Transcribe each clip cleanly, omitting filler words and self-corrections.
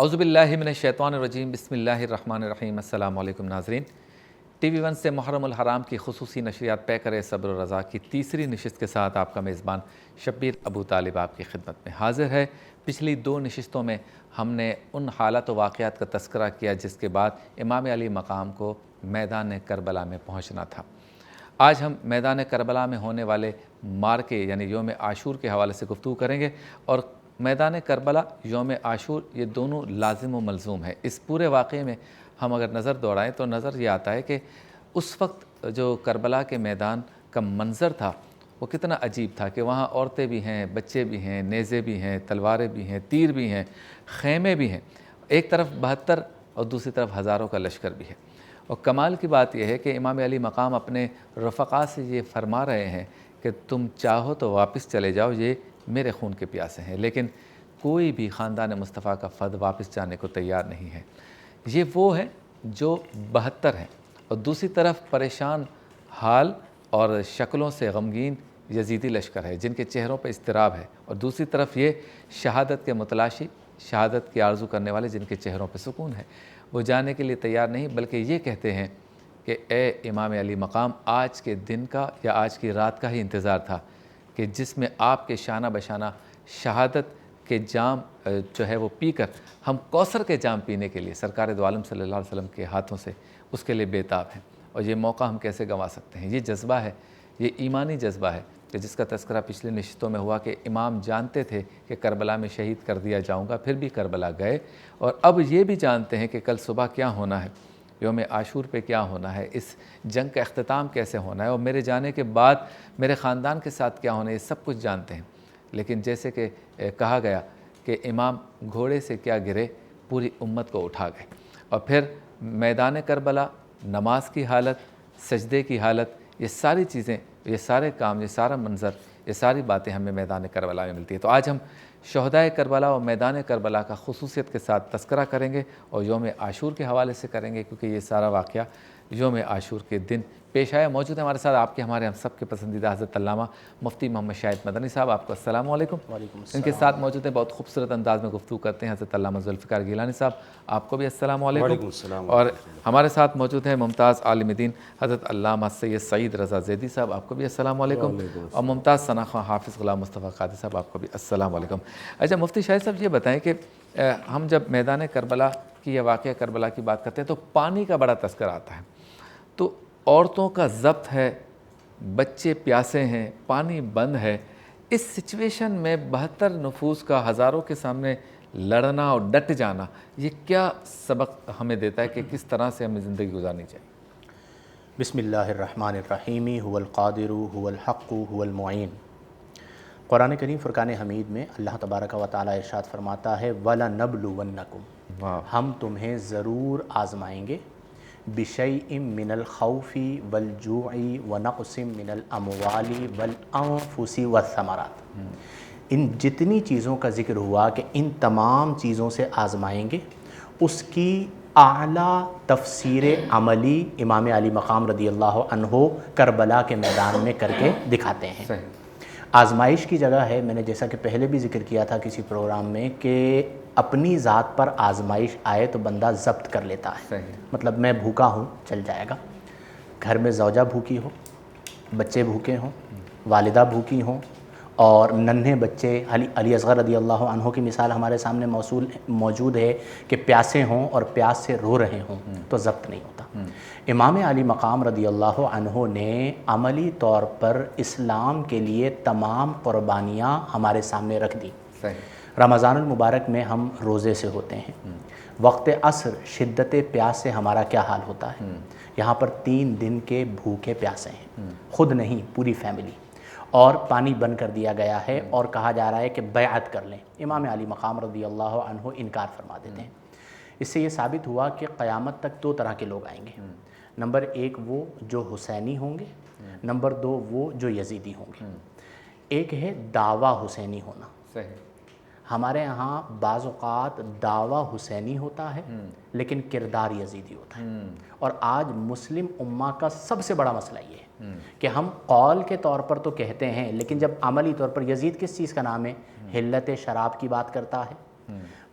اعوذ باللہ من الشیطان الرجیم، بسم اللہ الرحمن الرحیم۔ السلام علیکم ناظرین، ٹی وی ون سے محرم الحرام کی خصوصی نشریات پیکر صبر و رضا کی تیسری نشست کے ساتھ آپ کا میزبان شبیر ابو طالب آپ کی خدمت میں حاضر ہے۔ پچھلی دو نشستوں میں ہم نے ان حالات و واقعات کا تذکرہ کیا جس کے بعد امام علی مقام کو میدان کربلا میں پہنچنا تھا۔ آج ہم میدان کربلا میں ہونے والے مارکے یعنی یوم عاشور کے حوالے سے گفتگو کریں گے، اور میدان کربلا، یوم عاشور، یہ دونوں لازم و ملزوم ہے۔ اس پورے واقعے میں ہم اگر نظر دوڑائیں تو نظر یہ آتا ہے کہ اس وقت جو کربلا کے میدان کا منظر تھا وہ کتنا عجیب تھا کہ وہاں عورتیں بھی ہیں، بچے بھی ہیں، نیزے بھی ہیں، تلواریں بھی ہیں، تیر بھی ہیں، خیمے بھی ہیں، ایک طرف 72 اور دوسری طرف ہزاروں کا لشکر بھی ہے۔ اور کمال کی بات یہ ہے کہ امام علی مقام اپنے رفقا سے یہ فرما رہے ہیں کہ تم چاہو تو واپس چلے جاؤ، یہ میرے خون کے پیاسے ہیں، لیکن کوئی بھی خاندان مصطفیٰ کا فرد واپس جانے کو تیار نہیں ہے۔ یہ وہ ہیں جو 72 ہیں، اور دوسری طرف پریشان حال اور شکلوں سے غمگین یزیدی لشکر ہے جن کے چہروں پہ اضطراب ہے، اور دوسری طرف یہ شہادت کے متلاشی، شہادت کی آرزو کرنے والے جن کے چہروں پہ سکون ہے۔ وہ جانے کے لیے تیار نہیں، بلکہ یہ کہتے ہیں کہ اے امام علی مقام، آج کے دن کا یا آج کی رات کا ہی انتظار تھا کہ جس میں آپ کے شانہ بشانہ شہادت کے جام جو ہے وہ پی کر ہم کوثر کے جام پینے کے لیے سرکار دو عالم صلی اللہ علیہ وسلم کے ہاتھوں سے اس کے لیے بےتاب ہیں، اور یہ موقع ہم کیسے گنوا سکتے ہیں۔ یہ جذبہ ہے، یہ ایمانی جذبہ ہے کہ جس کا تذکرہ پچھلی نشستوں میں ہوا کہ امام جانتے تھے کہ کربلا میں شہید کر دیا جاؤں گا، پھر بھی کربلا گئے، اور اب یہ بھی جانتے ہیں کہ کل صبح کیا ہونا ہے، یوم عاشور پہ کیا ہونا ہے، اس جنگ کا اختتام کیسے ہونا ہے، اور میرے جانے کے بعد میرے خاندان کے ساتھ کیا ہونا ہے، یہ سب کچھ جانتے ہیں۔ لیکن جیسے کہ کہا گیا کہ امام گھوڑے سے کیا گرے، پوری امت کو اٹھا گئے، اور پھر میدان کربلا، نماز کی حالت، سجدے کی حالت، یہ ساری چیزیں، یہ سارے کام، یہ سارا منظر، یہ ساری باتیں ہمیں میدان کربلا میں ملتی ہے۔ تو آج ہم شہدائے کربلا اور میدان کربلا کا خصوصیت کے ساتھ تذکرہ کریں گے، اور یوم عاشور کے حوالے سے کریں گے، کیونکہ یہ سارا واقعہ یوم عاشور کے دن پیش آیا۔ موجود ہے ہمارے ساتھ آپ کے، ہمارے ہم سب کے پسندیدہ حضرت علامہ مفتی محمد شاہد مدنی صاحب، آپ کو السلام علیکم۔ وعلیکم ان السلام۔ کے ساتھ موجود ہیں، بہت خوبصورت انداز میں گفتگو کرتے ہیں، حضرت علامہ ذوالفقار گیلانی صاحب، آپ کو بھی السلام علیکم۔ وعلیکم السلام۔ اور ہمارے ساتھ موجود ہیں ممتاز عالم دین حضرت علامہ سید سعید رضا زیدی صاحب، آپ کو بھی السلام علیکم۔ اور ممتاز ثنا خواں حافظ غلام مصطفیٰ قادری صاحب، آپ کو بھی السلام علیکم۔ اچھا مفتی شاہد صاحب، یہ بتائیں کہ ہم جب میدان کربلا کی یا واقعہ کربلا کی بات کرتے ہیں تو پانی کا بڑا تذکرہ آتا ہے، تو عورتوں کا ضبط ہے، بچے پیاسے ہیں، پانی بند ہے، اس سچویشن میں 72 نفوس کا ہزاروں کے سامنے لڑنا اور ڈٹ جانا، یہ کیا سبق ہمیں دیتا ہے کہ کس طرح سے ہمیں زندگی گزارنی چاہیے؟ بسم اللہ الرحمن الرحیم، هو القادر هو الحق هو المعین۔ قرآن کریم فرقان حمید میں اللہ تبارک و تعالی ارشاد فرماتا ہے وَلَنَبْلُوَنَّكُمْ، ہم تمہیں ضرور آزمائیں گے، بِشَيْءٍ مِّنَ الْخَوْفِ وَالْجُوعِ وَنَقْصٍ مِّنَ الْأَمْوَالِ وَالْأَنفُسِ وَالثَّمَرَاتِ۔ ان جتنی چیزوں کا ذکر ہوا کہ ان تمام چیزوں سے آزمائیں گے، اس کی اعلیٰ تفسیر عملی امام علی مقام رضی اللہ عنہ کربلا کے میدان میں کر کے دکھاتے ہیں۔ آزمائش کی جگہ ہے، میں نے جیسا کہ پہلے بھی ذکر کیا تھا کسی پروگرام میں، کہ اپنی ذات پر آزمائش آئے تو بندہ ضبط کر لیتا ہے۔ مطلب میں بھوکا ہوں، چل جائے گا، گھر میں زوجہ بھوکی ہو، بچے بھوکے ہوں، والدہ بھوکی ہوں، اور ننھے بچے، علی اصغر رضی اللہ عنہ کی مثال ہمارے سامنے موجود ہے کہ پیاسے ہوں اور پیاس سے رو رہے ہوں تو ضبط نہیں ہوتا۔ امام علی مقام رضی اللہ عنہ نے عملی طور پر اسلام کے لیے تمام قربانیاں ہمارے سامنے رکھ دی۔ رمضان المبارک میں ہم روزے سے ہوتے ہیں، وقت عصر شدت پیاس سے ہمارا کیا حال ہوتا ہے، یہاں پر 3 دن کے بھوکے پیاسے ہیں، خود نہیں پوری فیملی، اور پانی بند کر دیا گیا ہے، اور کہا جا رہا ہے کہ بیعت کر لیں۔ امام علی مقام رضی اللہ عنہ انکار فرما دیتے ہیں۔ اس سے یہ ثابت ہوا کہ قیامت تک 2 طرح کے لوگ آئیں گے، نمبر 1 وہ جو حسینی ہوں گے، نمبر 2 وہ جو یزیدی ہوں گے۔ ایک ہے دعویٰ حسینی ہونا، ہمارے ہاں بعض اوقات دعویٰ حسینی ہوتا ہے لیکن کردار یزیدی ہوتا ہے، اور آج مسلم امہ کا سب سے بڑا مسئلہ یہ ہے کہ ہم قول کے طور پر تو کہتے ہیں، لیکن جب عملی طور پر، یزید کس چیز کا نام ہے؟ حلت شراب کی بات کرتا ہے،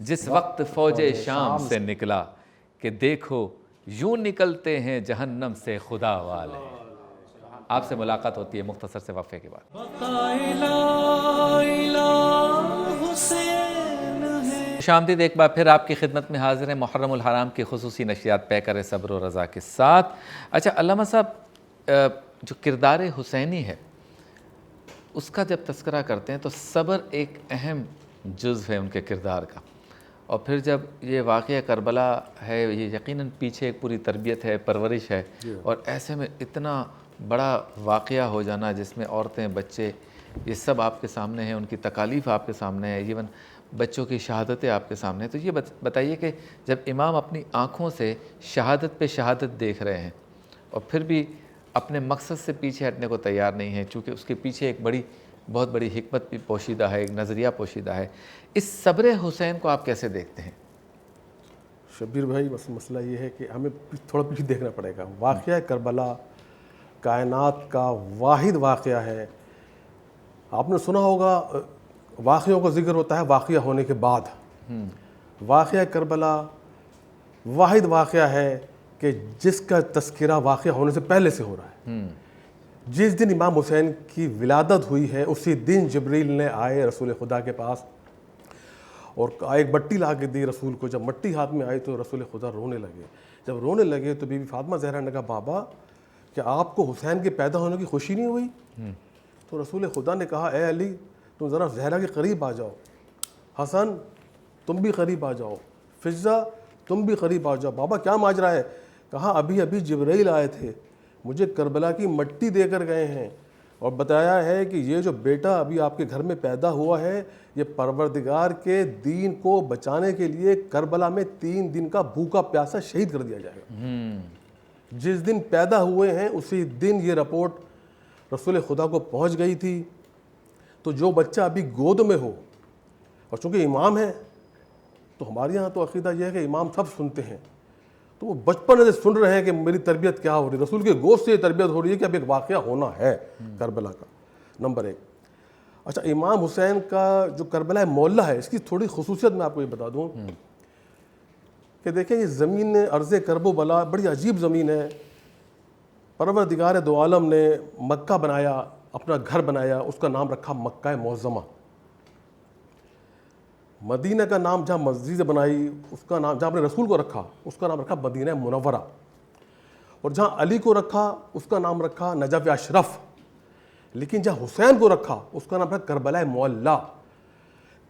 جس وقت فوج شام سے نکلا کہ دیکھو یوں نکلتے ہیں جہنم سے خدا والے. آپ سے ملاقات ہوتی ہے مختصر سے وقفے کے بعد. خوش آمدید ایک بار پھر آپ کی خدمت میں حاضر ہیں محرم الحرام کی خصوصی نشریات پیکر صبر و رضا کے ساتھ. اچھا علامہ صاحب، جو کردار حسینی ہے اس کا جب تذکرہ کرتے ہیں تو صبر ایک اہم جزو ہے ان کے کردار کا، اور پھر جب یہ واقعہ کربلا ہے، یہ یقیناً پیچھے ایک پوری تربیت ہے، پرورش ہے، اور ایسے میں اتنا بڑا واقعہ ہو جانا جس میں عورتیں، بچے، یہ سب آپ کے سامنے ہیں، ان کی تکالیف آپ کے سامنے ہے، ایون بچوں کی شہادتیں آپ کے سامنے ہیں. تو یہ بتائیے کہ جب امام اپنی آنکھوں سے شہادت پہ شہادت دیکھ رہے ہیں اور پھر بھی اپنے مقصد سے پیچھے ہٹنے کو تیار نہیں ہیں، چونکہ اس کے پیچھے ایک بہت بڑی حکمت بھی پوشیدہ ہے، ایک نظریہ پوشیدہ ہے، اس صبر حسین کو آپ کیسے دیکھتے ہیں؟ شبیر بھائی، مسئلہ یہ ہے کہ ہمیں تھوڑا پیچھے دیکھنا پڑے گا. واقعہ کربلا کائنات کا واحد واقعہ ہے. آپ نے سنا ہوگا واقعوں کا ذکر ہوتا ہے واقعہ ہونے کے بعد. واقعہ کربلا واحد واقعہ ہے کہ جس کا تذکرہ واقعہ ہونے سے پہلے سے ہو رہا ہے. جس دن امام حسین کی ولادت ہوئی ہے اسی دن جبریل نے آئے رسول خدا کے پاس اور ایک مٹی لا کے دی رسول کو. جب مٹی ہاتھ میں آئی تو رسول خدا رونے لگے. جب رونے لگے تو بی بی فاطمہ زہرا نے کہا بابا کہ آپ کو حسین کے پیدا ہونے کی خوشی نہیں ہوئی؟ تو رسول خدا نے کہا اے علی تم ذرا زہرا کے قریب آ جاؤ، حسن تم بھی قریب آ جاؤ، فضہ تم بھی قریب آ جاؤ. بابا کیا ماجرا ہے؟ کہا ابھی جبرائیل آئے تھے، مجھے کربلا کی مٹی دے کر گئے ہیں اور بتایا ہے کہ یہ جو بیٹا ابھی آپ کے گھر میں پیدا ہوا ہے یہ پروردگار کے دین کو بچانے کے لیے کربلا میں 3 دن کا بھوکا پیاسا شہید کر دیا جائے گا. جس دن پیدا ہوئے ہیں اسی دن یہ رپورٹ رسول خدا کو پہنچ گئی تھی. تو جو بچہ ابھی گود میں ہو، اور چونکہ امام ہے تو ہمارے یہاں تو عقیدہ یہ ہے کہ امام سب سنتے ہیں، تو وہ بچپن سے سن رہے ہیں کہ میری تربیت کیا ہو رہی ہے. رسول کے گود سے یہ تربیت ہو رہی ہے کہ اب ایک واقعہ ہونا ہے کربلا کا. نمبر 1. اچھا، امام حسین کا جو کربلا معلّہ ہے اس کی تھوڑی خصوصیت میں آپ کو یہ بتا دوں کہ دیکھیں یہ زمین ارض کرب و بلا بڑی عجیب زمین ہے. پروردگار دو عالم نے مکہ بنایا، اپنا گھر بنایا، اس کا نام رکھا مکہ معظمہ. مدینہ کا نام جہاں مسجد بنائی اس کا نام، جہاں اپنے رسول کو رکھا اس کا نام رکھا مدینہ منورہ، اور جہاں علی کو رکھا اس کا نام رکھا نجف اشرف. لیکن جہاں حسین کو رکھا اس کا نام رکھا کربلا معلّہ.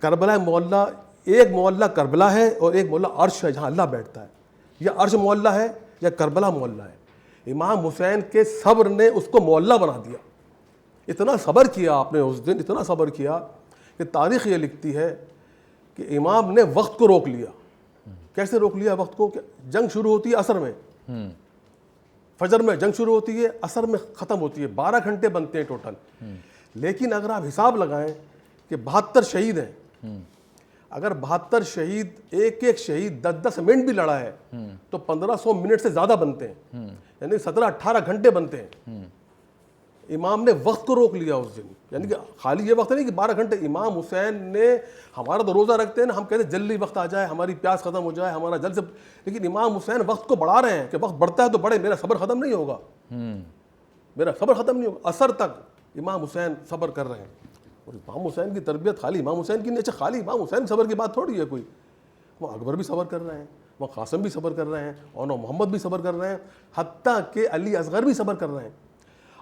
کربلا معلّہ، ایک معلّہ کربلا ہے اور ایک معلّہ عرش ہے جہاں اللہ بیٹھتا ہے. یا عرش معلّہ ہے یا کربلا معلّہ ہے. امام حسین کے صبر نے اس کو معلّہ بنا دیا. اتنا صبر کیا آپ نے اس دن، اتنا صبر کیا کہ تاریخ یہ لکھتی ہے کہ امام نے وقت کو روک لیا. کیسے روک لیا وقت کو؟ کہ جنگ شروع ہوتی ہے عصر میں، فجر میں جنگ شروع ہوتی ہے، عصر میں ختم ہوتی ہے، 12 گھنٹے بنتے ہیں ٹوٹل. لیکن اگر آپ حساب لگائیں کہ 72 شہید ہیں، اگر 72 شہید، ایک شہید 10 منٹ بھی لڑا ہے تو 1500 منٹ سے زیادہ بنتے ہیں، یعنی 17-18 گھنٹے بنتے ہیں. امام نے وقت کو روک لیا اس دن. یعنی کہ خالی یہ وقت نہیں کہ 12 گھنٹے. امام حسین نے، ہمارا تو روزہ رکھتے ہیں نا، ہم کہتے ہیں جلدی وقت آ جائے، ہماری پیاس ختم ہو جائے، ہمارا جلد سے، لیکن امام حسین وقت کو بڑھا رہے ہیں کہ وقت بڑھتا ہے تو بڑھے، میرا صبر ختم نہیں ہوگا، میرا صبر ختم نہیں ہوگا. عصر تک امام حسین صبر کر رہے ہیں. اور امام حسین کی تربیت خالی امام حسین کی نہیں. اچھا، خالی امام حسین صبر کی بات تھوڑی ہے کوئی، وہ اکبر بھی صبر کر رہے ہیں، وہ قاسم بھی صبر کر رہے ہیں، اور محمد بھی صبر کر رہے ہیں، حتیٰ کہ علی اصغر بھی صبر کر رہے ہیں.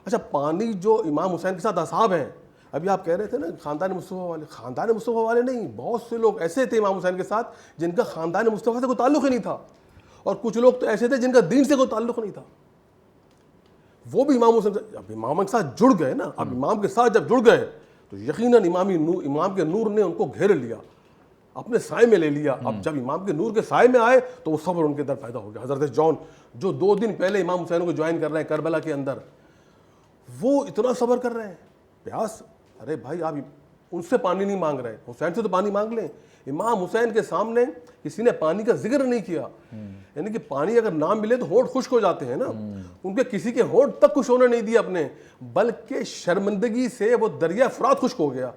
اچھا، پانی جو امام حسین کے ساتھ اصحاب ہیں، ابھی آپ کہہ رہے تھے نا خاندان مصطفیٰ والے، خاندان مصطفیٰ والے نہیں، بہت سے لوگ ایسے تھے امام حسین کے ساتط جن کا خاندان مصطفیٰ سے کوئی تعلق ہی نہیں تھا، اور کچھ لوگ تو ایسے تھے جن کا دین سے کوئی تعلق نہیں تھا، وہ بھی امام حسین سے، اب امام کے ساتھ جڑ گئے نا. اب امام کے ساتھ جب جڑ گئے تو یقیناً امام کے نور نے ان کو گھیر لیا، اپنے سائے میں لے لیا. اب جب امام کے نور کے سائے میں آئے تو وہ صبر ان کے اندر پیدا ہو گیا. حضرت جون جو 2 دن پہلے امام حسین کو جوائن کر رہے ہیں کربلا کے اندر، وہ اتنا صبر کر رہے ہیں. پیاس، ارے بھائی آپ ان سے پانی نہیں مانگ رہے، حسین سے تو پانی مانگ لیں. امام حسین کے سامنے کسی نے پانی کا ذکر نہیں کیا. یعنی کہ پانی اگر نہ ملے تو ہونٹ خشک ہو جاتے ہیں نا، ان کے کسی کے ہونٹ تک خشک ہونے نہیں دیے اپنے، بلکہ شرمندگی سے وہ دریا فرات خشک ہو گیا.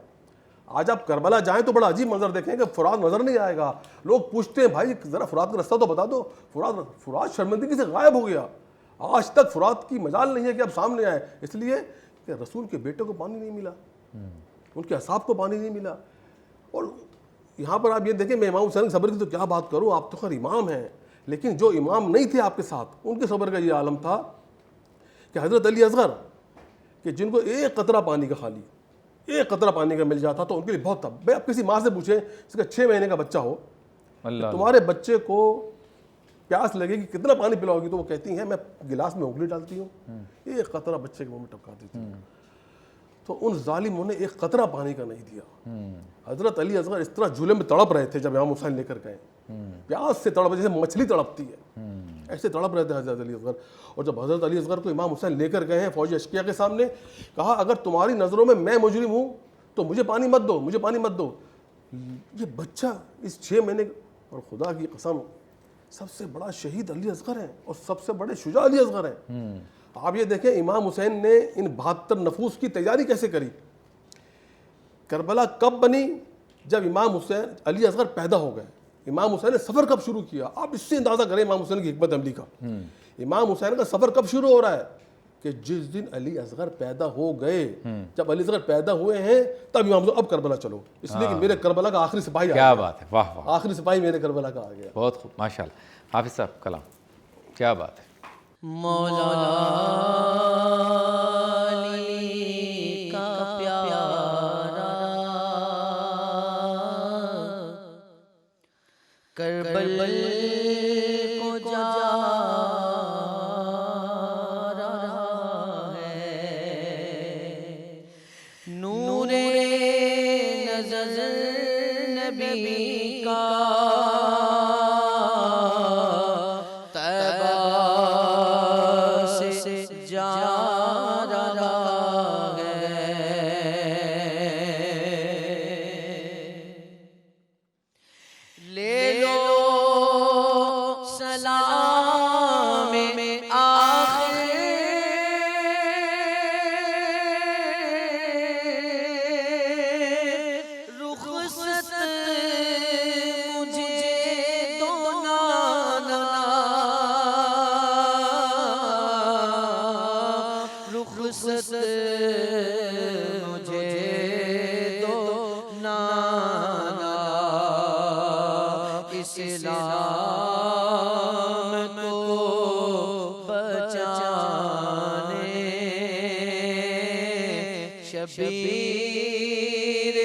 آج آپ کربلا جائیں تو بڑا عجیب منظر دیکھیں کہ فرات نظر نہیں آئے گا. لوگ پوچھتے ہیں بھائی ذرا فرات کا رستہ تو بتا دو. فرات شرمندگی سے غائب ہو گیا. آج تک فرات کی مجال نہیں ہے کہ اب سامنے آئے, اس لیے کہ رسول کے بیٹے کو پانی نہیں ملا, ان کے اصحاب کو پانی نہیں ملا. اور یہاں پر آپ یہ دیکھیں, میں امام حسین صبر کی تو کیا بات کروں, آپ تو خیر امام ہیں, لیکن جو امام نہیں تھے آپ کے ساتھ ان کے صبر کا یہ عالم تھا کہ حضرت علی اصغر کہ جن کو ایک قطرہ پانی کا خالی ایک قطرہ پانی کا مل جاتا تو ان کے لیے بہت تھا. بھائی آپ کسی ماں سے پوچھیں اس کا 6 مہینے کا بچہ ہو, تمہارے بچے کو پیاس لگے گی کتنا پانی پلاؤ گی, تو وہ کہتی ہیں میں گلاس میں انگلی ڈالتی ہوں, ایک قطرہ بچے کے منہ میں ٹپکا دیتی ہوں. تو ان ظالموں نے ایک قطرہ پانی کا نہیں دیا. حضرت علی اصغر اس طرح جھولے میں تڑپ رہے تھے جب امام حسین لے کر گئے, پیاس سے تڑپ, جیسے مچھلی تڑپتی ہے ایسے تڑپ رہے تھے حضرت علی اصغر. اور جب حضرت علی اصغر کو امام حسین لے کر گئے ہیں فوج اشقیاء کے سامنے, کہا اگر تمہاری نظروں میں مجرم ہوں تو مجھے پانی مت دو, مجھے پانی مت دو. یہ بچہ اس 6 مہینے, اور خدا کی قسم سب سے بڑا شہید علی اصغر ہیں اور سب سے بڑے شجاع علی اصغر ہیں. آپ یہ دیکھیں امام حسین نے ان 72 نفوس کی تیاری کیسے کری. کربلا کب بنی؟ جب امام حسین علی اصغر پیدا ہو گئے. امام حسین نے سفر کب شروع کیا؟ آپ اس سے اندازہ کریں امام حسین کی حکمت عملی کا. امام حسین کا سفر کب شروع ہو رہا ہے کہ جس دن علی اصغر پیدا ہو گئے. جب علی اصغر پیدا ہوئے ہیں تب امام حسین اب کربلا چلو, اس لیے کہ میرے کربلا کا آخری سپاہی آ گیا. کیا بات ہے, واہ واہ, آخری سپاہی میرے کربلا کا آ گیا. بہت خوب, ماشاء اللہ. حافظ صاحب کلام, کیا بات ہے. مولا علی کا پیارا کربل کو جا رہا ہے, نور نظر نبی کا شبیر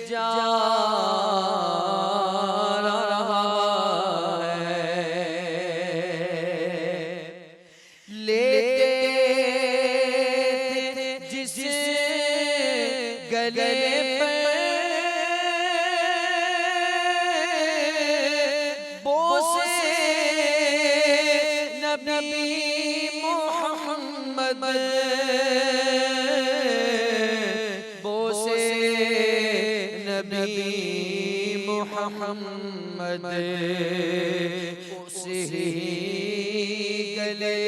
جا رہا ہے, لیتے تھے جس گلے پر بوسے نبی محمد, محمد اسی گلے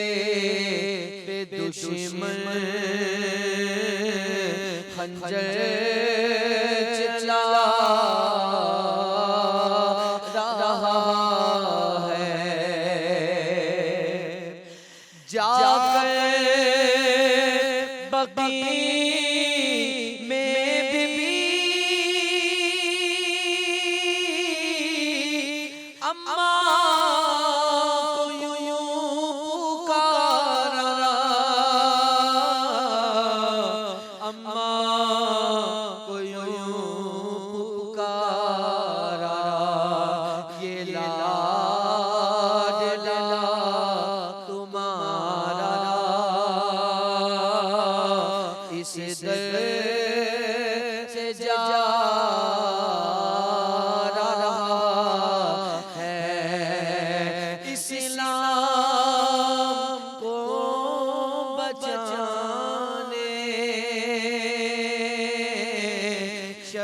پہ دشمن خنجر چلا رہا ہے. جا کر بقیع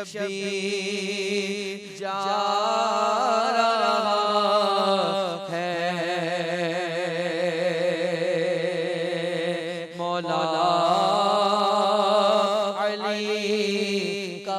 شبیر جا رہا ہے. مولا علی کا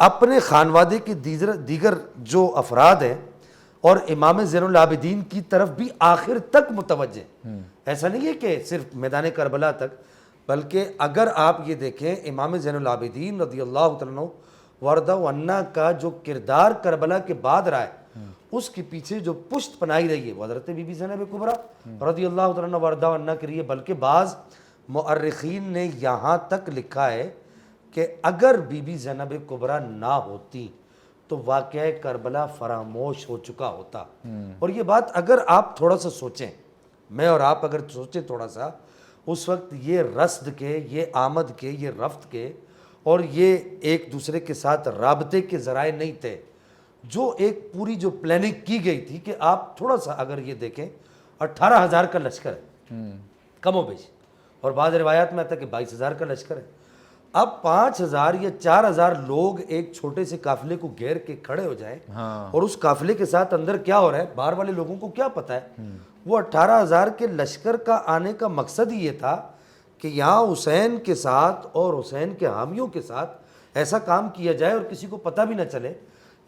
اپنے خانوادے کے دیگر جو افراد ہیں اور امام زین العابدین کی طرف بھی آخر تک متوجہ. ایسا نہیں ہے کہ صرف میدان کربلا تک، بلکہ اگر آپ یہ دیکھیں امام زین العابدین رضی اللہ تعالیٰ عنہ وردہ عنہ کا جو کردار کربلا کے بعد رہا ہے، اس کے پیچھے جو پشت پنائی رہی ہے وہ حضرت بی بی زینب کبریٰ رضی اللہ تعالیٰ عنہ وردہ عنہ کے لیے. بلکہ بعض مؤرخین نے یہاں تک لکھا ہے کہ اگر بی بی زینب کبریٰ نہ ہوتی تو واقعہ کربلا فراموش ہو چکا ہوتا. اور یہ بات اگر آپ تھوڑا سا سوچیں، میں اور آپ اگر سوچیں تھوڑا سا، اس وقت یہ رصد کے، یہ آمد کے، یہ رفت کے اور یہ ایک دوسرے کے ساتھ رابطے کے ذرائع نہیں تھے. جو ایک پوری جو پلاننگ کی گئی تھی کہ آپ تھوڑا سا اگر یہ دیکھیں 18,000 کا لشکر ہے کم و بیش، اور بعض روایات میں آتا ہے کہ 22,000 کا لشکر ہے. اب 5,000 یا 4,000 لوگ ایک چھوٹے سے قافلے کو گھیر کے کھڑے ہو جائیں اور اس قافلے کے ساتھ اندر کیا ہو رہا ہے باہر والے لوگوں کو کیا پتہ ہے. وہ 18,000 کے لشکر کا آنے کا مقصد ہی یہ تھا کہ یہاں حسین کے ساتھ اور حسین کے حامیوں کے ساتھ ایسا کام کیا جائے اور کسی کو پتہ بھی نہ چلے.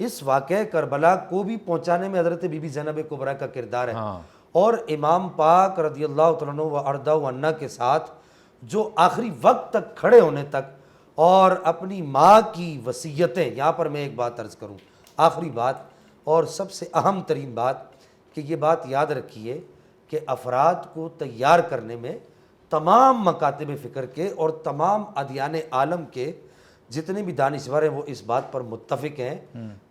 اس واقعہ کربلا کو بھی پہنچانے میں حضرت بی بی زینب کبریٰ کا کردار ہے. اور امام پاک رضی اللہ تعالیٰ عنہ وارضاہ عنہ کے ساتھ جو آخری وقت تک کھڑے ہونے تک اور اپنی ماں کی وصیتیں، یہاں پر میں ایک بات عرض کروں، آخری بات اور سب سے اہم ترین بات، کہ یہ بات یاد رکھیے کہ افراد کو تیار کرنے میں تمام مکاتب فکر کے اور تمام ادیان عالم کے جتنے بھی دانشور ہیں وہ اس بات پر متفق ہیں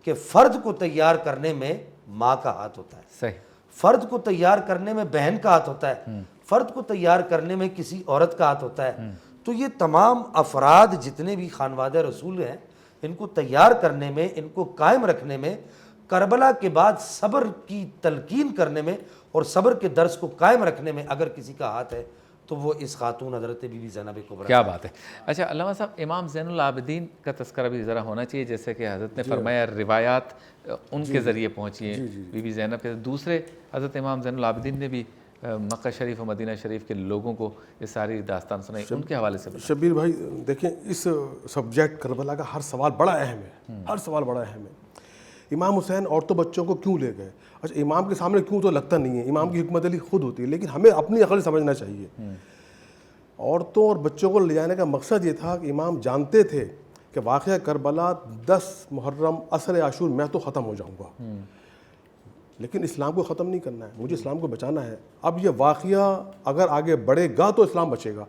کہ فرد کو تیار کرنے میں ماں کا ہاتھ ہوتا ہے، صحیح، فرد کو تیار کرنے میں بہن کا ہاتھ ہوتا ہے، فرد کو تیار کرنے میں کسی عورت کا ہاتھ ہوتا ہے. تو یہ تمام افراد جتنے بھی خانوادہ رسول ہیں، ان کو تیار کرنے میں، ان کو قائم رکھنے میں، کربلا کے بعد صبر کی تلقین کرنے میں اور صبر کے درس کو قائم رکھنے میں اگر کسی کا ہاتھ ہے تو وہ اس خاتون حضرت بی بی زینب کبریٰ. کیا بات ہے. اچھا علامہ صاحب، امام زین العابدین کا تذکرہ بھی ذرا ہونا چاہیے، جیسے کہ حضرت نے فرمایا روایات ان کے ذریعے پہنچی ہیں بی بی زینب کے. دوسرے حضرت امام زین العابدین نے بھی مکہ شریف اور مدینہ شریف کے لوگوں کو یہ ساری داستان سنائی، ان کے حوالے سے شبیر بھائی دیکھیں، اس سبجیکٹ کربلا کا ہر سوال بڑا اہم ہے، ہر سوال بڑا اہم ہے. امام حسین عورتوں بچوں کو کیوں لے گئے؟ اچھا امام کے سامنے کیوں تو لگتا نہیں ہے، امام کی حکمت علی خود ہوتی ہے، لیکن ہمیں اپنی عقل سمجھنا چاہیے. عورتوں اور بچوں کو لے جانے کا مقصد یہ تھا کہ امام جانتے تھے کہ واقعہ کربلا 10 محرم عصر عاشور میں تو ختم ہو جاؤں گا، لیکن اسلام کو ختم نہیں کرنا ہے، مجھے اسلام کو بچانا ہے. اب یہ واقعہ اگر آگے بڑھے گا تو اسلام بچے گا.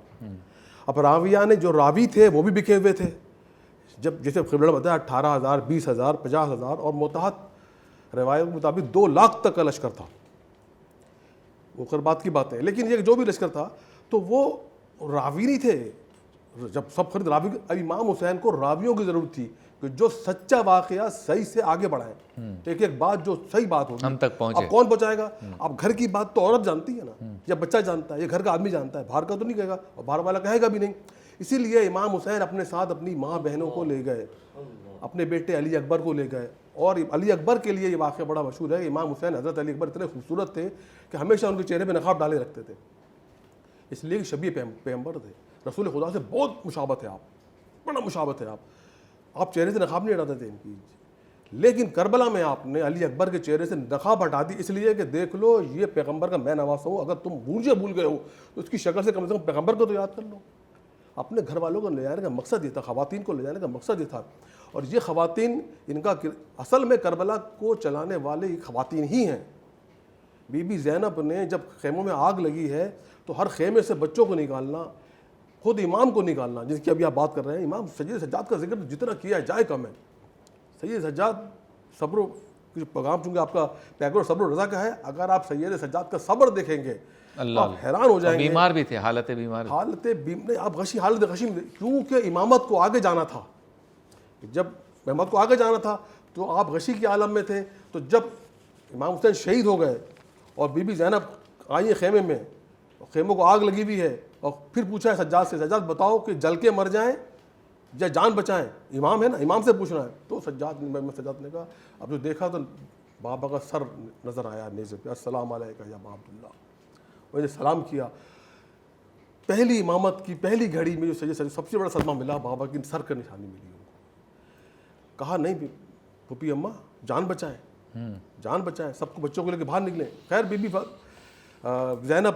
اب راویہ نے جو راوی تھے وہ بھی بکے ہوئے تھے، جب جیسے قبلہ بتایا 18,000 20,000 50,000 اور متحد روایت کے مطابق 2 لاکھ تک کا لشکر تھا. وہ خیر بات کی بات ہے، لیکن یہ جو بھی لشکر تھا تو وہ راوی نہیں تھے. جب سب خرید راوی، امام حسین کو راویوں کی ضرورت تھی کہ جو سچا واقعہ صحیح سے آگے بڑھائیں، ایک ایک بات جو صحیح بات ہوگی ہم تک پہنچے. اب کون پہنچائے گا؟ اب گھر کی بات تو عورت جانتی ہے نا، یا بچہ جانتا ہے، یہ گھر کا آدمی جانتا ہے، باہر کا تو نہیں کہے گا اور باہر والا کہے گا بھی نہیں. اسی لیے امام حسین اپنے ساتھ اپنی ماں بہنوں کو لے گئے، اپنے بیٹے علی اکبر کو لے گئے. اور علی اکبر کے لیے یہ واقعہ بڑا مشہور ہے. امام حسین حضرت علی اکبر اتنے خوبصورت تھے کہ ہمیشہ ان کے چہرے پہ نقاب ڈالے رکھتے تھے، اس لیے کہ شبیہ پیغمبر تھے، رسول خدا سے بہت مشابہت ہے، آپ بڑا مشابہت ہے، آپ چہرے سے نقاب نہیں ہٹاتے تھے ان کی. لیکن کربلا میں آپ نے علی اکبر کے چہرے سے نقاب ہٹا دی، اس لیے کہ دیکھ لو یہ پیغمبر کا میں نواز ہوں، اگر تم بھول گئے ہو تو اس کی شکل سے کم پیغمبر کو تو یاد کر لو. اپنے گھر والوں کو لے جانے کا مقصد یہ تھا، خواتین کو لے جانے کا مقصد یہ تھا. اور یہ خواتین، ان کا اصل میں کربلا کو چلانے والے خواتین ہی ہیں. بی بی زینب نے جب خیموں میں آگ لگی ہے تو ہر خیمے سے بچوں کو نکالنا، خود امام کو نکالنا، جس کی ابھی آپ بات کر رہے ہیں. امام سید سجاد کا ذکر جتنا کیا جائے کم ہے. سید سجاد صبر و پیغام، چونکہ آپ کا پیغام صبر و رضا کا ہے، اگر آپ سید سجاد کا صبر دیکھیں گے آپ حیران ہو جائیں گے. بیمار بھی تھے، حالت آپ حالت غشی، کیونکہ امامت کو آگے جانا تھا. جب امامت کو آگے جانا تھا تو آپ غشی کے عالم میں تھے. تو جب امام حسین شہید ہو گئے اور بی بی زینب آئی ہے خیمے میں، خیموں کو آگ لگی ہوئی ہے، اور پھر پوچھا ہے سجاد سے، سجاد بتاؤ کہ جل کے مر جائیں یا جان بچائیں؟ امام ہے نا، امام سے پوچھنا ہے. تو سجاد نے کہا، اب جو دیکھا تو بابا کا سر نظر آیا نیزے پہ، السلام علیکم یا ابا عبداللہ. میں نے سلام کیا. پہلی امامت کی پہلی گھڑی میں جو سب سے بڑا صدمہ ملا، بابا کی سر کا نشانی ملی ان کو. کہا نہیں پھوپھی اماں جان بچائیں، جان بچائیں، سب کو بچوں کو لے کے باہر نکلیں۔ خیر بی بی زینب،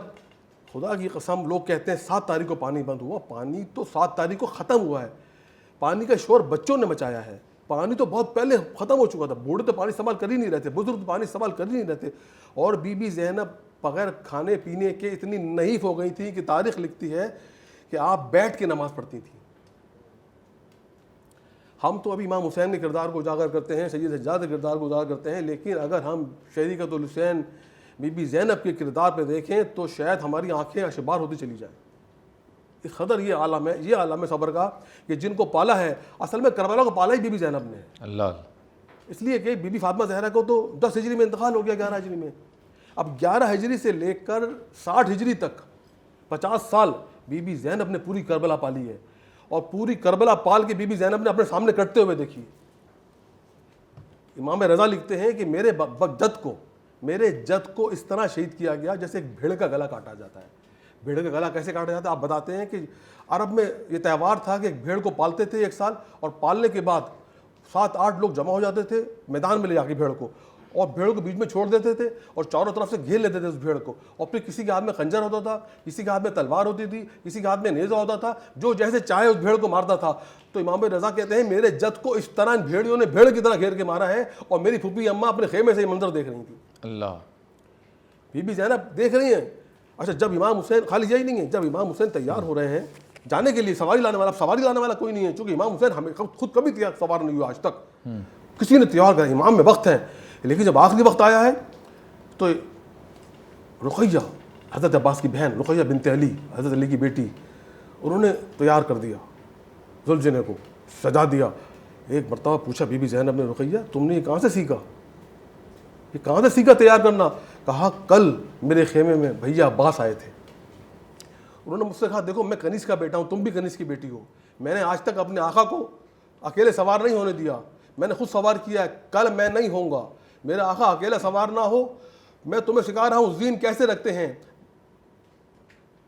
خدا کی قسم لوگ کہتے ہیں 7 تاریخ کو پانی بند ہوا، پانی تو 7 تاریخ کو ختم ہوا ہے، پانی کا شور بچوں نے مچایا ہے، پانی تو بہت پہلے ختم ہو چکا تھا، بوڑھے تو پانی استعمال کر ہی نہیں رہتے، بزرگ تو پانی استعمال کر ہی نہیں رہتے، اور بی بی زینب بغیر کھانے پینے کے اتنی نحیف ہو گئی تھی کہ تاریخ لکھتی ہے کہ آپ بیٹھ کے نماز پڑھتی تھیں۔ ہم تو ابھی امام حسین کے کردار کو اجاگر کرتے ہیں، سید سجاد کے کردار کو اجاگر کرتے ہیں، لیکن اگر ہم شریکۃ الحسین بی بی زینب کے کردار پہ دیکھیں تو شاید ہماری آنکھیں اشبار ہوتی چلی جائیں۔ اس قدر یہ عالم ہے صبر کا کہ جن کو پالا ہے، اصل میں کربلا کو پالا ہی بی بی زینب نے، اللہ، اس لیے کہ بی بی فاطمہ زہرا کو تو 10 ہجری میں انتقال ہو گیا، 11 ہجری میں، اب 11 ہجری سے لے کر 60 ہجری تک 50 سال بی بی زینب نے پوری کربلا پالی ہے، اور پوری کربلا پال کے بی بی زینب نے اپنے سامنے کٹتے ہوئے دیکھی۔ امام رضا لکھتے ہیں کہ میرے جد کو اس طرح شہید کیا گیا جیسے ایک بھیڑ کا گلا کاٹا جاتا ہے۔ بھیڑ کا گلا کیسے کاٹا جاتا ہے؟ آپ بتاتے ہیں کہ عرب میں یہ تہوار تھا کہ ایک بھیڑ کو پالتے تھے 1 سال، اور پالنے کے بعد 7-8 لوگ جمع ہو جاتے تھے میدان میں لے جا کے بھیڑ کو، اور بھیڑ کو بیچ میں چھوڑ دیتے تھے اور چاروں طرف سے گھیر لیتے تھے اس بھیڑ کو، اور پھر کسی کے ہاتھ میں خنجر ہوتا تھا، کسی کے ہاتھ میں تلوار ہوتی تھی، کسی کے ہاتھ میں نیزہ ہوتا تھا، جو جیسے چاہے اس بھیڑ کو مارتا تھا۔ تو امام رضا کہتے ہیں میرے جد کو اس طرح ان بھیڑیوں نے بھیڑ کی طرح گھیر کے مارا ہے، اور میری پھوپھی اماں اپنے خیمے سے یہ منظر دیکھ رہی تھی۔ اللہ، بی بی زینب دیکھ رہی ہیں۔ اچھا جب امام حسین، خالی یہی نہیں ہے، جب امام حسین تیار ہو رہے ہیں جانے کے لیے، سواری لانے والا کوئی نہیں ہے، چونکہ امام حسین ہمیں خود کبھی سوار نہیں ہوا آج تک، کسی نے تیار کرا، امام میں وقت ہے، لیکن جب آخری وقت آیا ہے تو رقیہ، حضرت عباس کی بہن رقیہ بنت علی، حضرت علی کی بیٹی، انہوں نے تیار کر دیا، زلجنے کو سجا دیا۔ ایک مرتبہ پوچھا بی بی زینب نے، رقیہ تم نے یہ کہاں سے سیکھا؟ یہ کہاں سے سیکھا تیار کرنا؟ کہا کل میرے خیمے میں بھیا عباس آئے تھے، انہوں نے مجھ سے کہا دیکھو میں کنیز کا بیٹا ہوں، تم بھی کنیز کی بیٹی ہو، میں نے آج تک اپنے آقا کو اکیلے سوار نہیں ہونے دیا، میں نے خود سوار کیا ہے، کل میں نہیں ہوں گا، میرا آقا اکیلا سوار نہ ہو، میں تمہیں سکھا رہا ہوں زین کیسے رکھتے ہیں،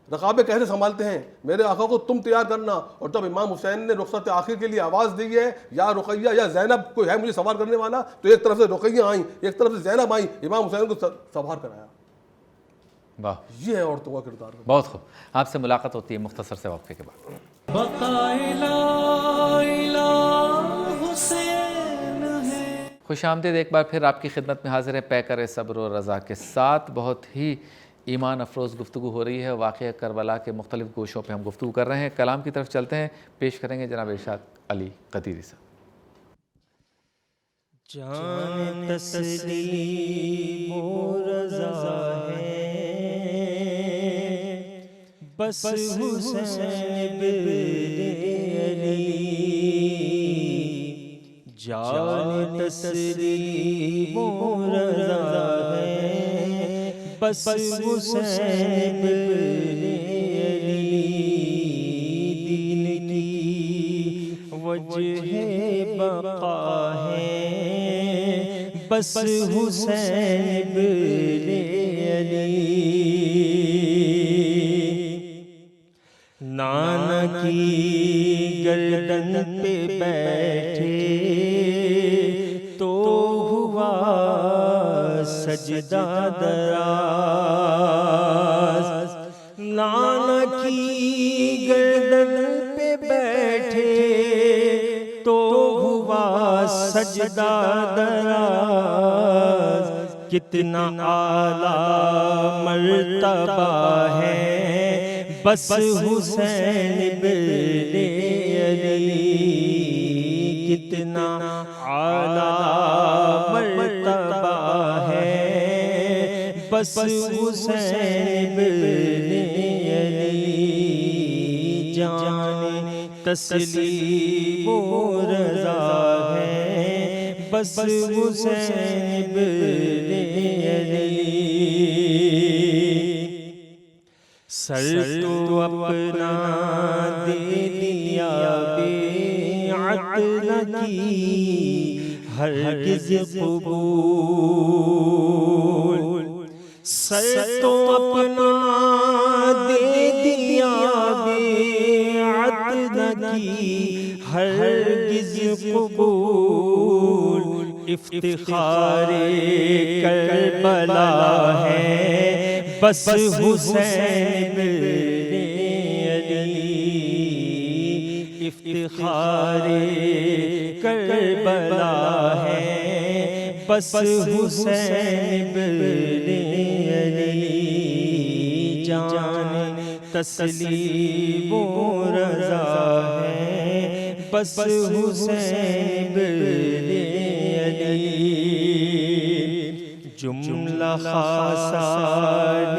رقابے کیسے سنبھالتے ہیں، میرے آقا کو تم تیار کرنا۔ اور جب امام حسین نے رخصت آخر کے لیے آواز دی ہے یا رقیہ یا زینب کوئی ہے مجھے سوار کرنے والا، تو ایک طرف سے رقیہ آئیں، ایک طرف سے زینب آئیں، امام حسین کو سوار کرایا۔ واہ، یہ ہے عورتوں کا کردار۔ بہت خوب۔ آپ سے ملاقات ہوتی ہے مختصر سے وقفے کے بعد۔ خوش آمدید ایک بار پھر آپ کی خدمت میں حاضر ہے پیکر صبر و رضا کے ساتھ۔ بہت ہی ایمان افروز گفتگو ہو رہی ہے، واقعہ کربلا کے مختلف گوشوں پہ ہم گفتگو کر رہے ہیں۔ کلام کی طرف چلتے ہیں، پیش کریں گے جناب ارشاد علی قدیری صاحب۔ جان تسلیم و رضا ہے بس حسین بن علی، جان تسلیم و رضا ہے بس حسین بن علی، دین کی وجہ بقا ہے بس حسین بن علی، نانا کی گردن پہ بیٹھے تو ہوا سجدہ دراز، نانا کی گردن پہ بیٹھے تو ہوا سجدہ دراز، کتنا اعلیٰ مرتبہ ہے بس حسین بن علی، کتنا اعلیٰ مرتبہ ہے بس حسین بن علی، جان تسلیم و رضا ہے بس حسین بن علی، سر تو اپنا دے دیا بیعت نہ کی ہرگز قبول، سر تو اپنا دے دیا بیعت نہ کی ہرگز قبول، افتخار کربلا ہے بس حسین بن علی، افتخار کربلا ہے بس حسین بن علی، جان تسلیم و رضا ہے بس حسین بن علی، جملہ خاصان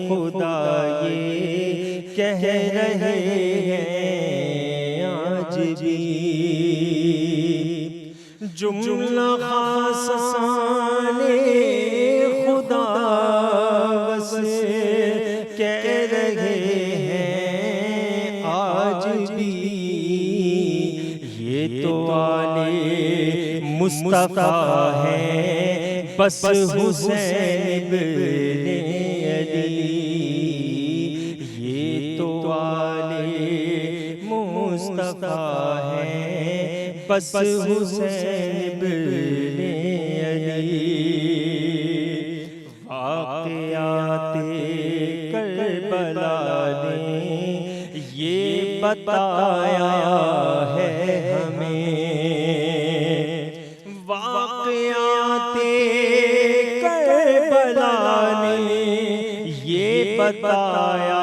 خدا یہ کہہ رہے ہیں آج بھی، جملہ خاصان خدا سے کہہ رہے ہیں آج بھی، یہ تو آل مصطفیٰ ہے بس حسین بن علی، یہ تو آل مصطفیٰ ہے بس حسین بن علی، واقعات کربلا نے یہ بتایا ہے ہمیں، واقعات کربلا نے یہ بتایا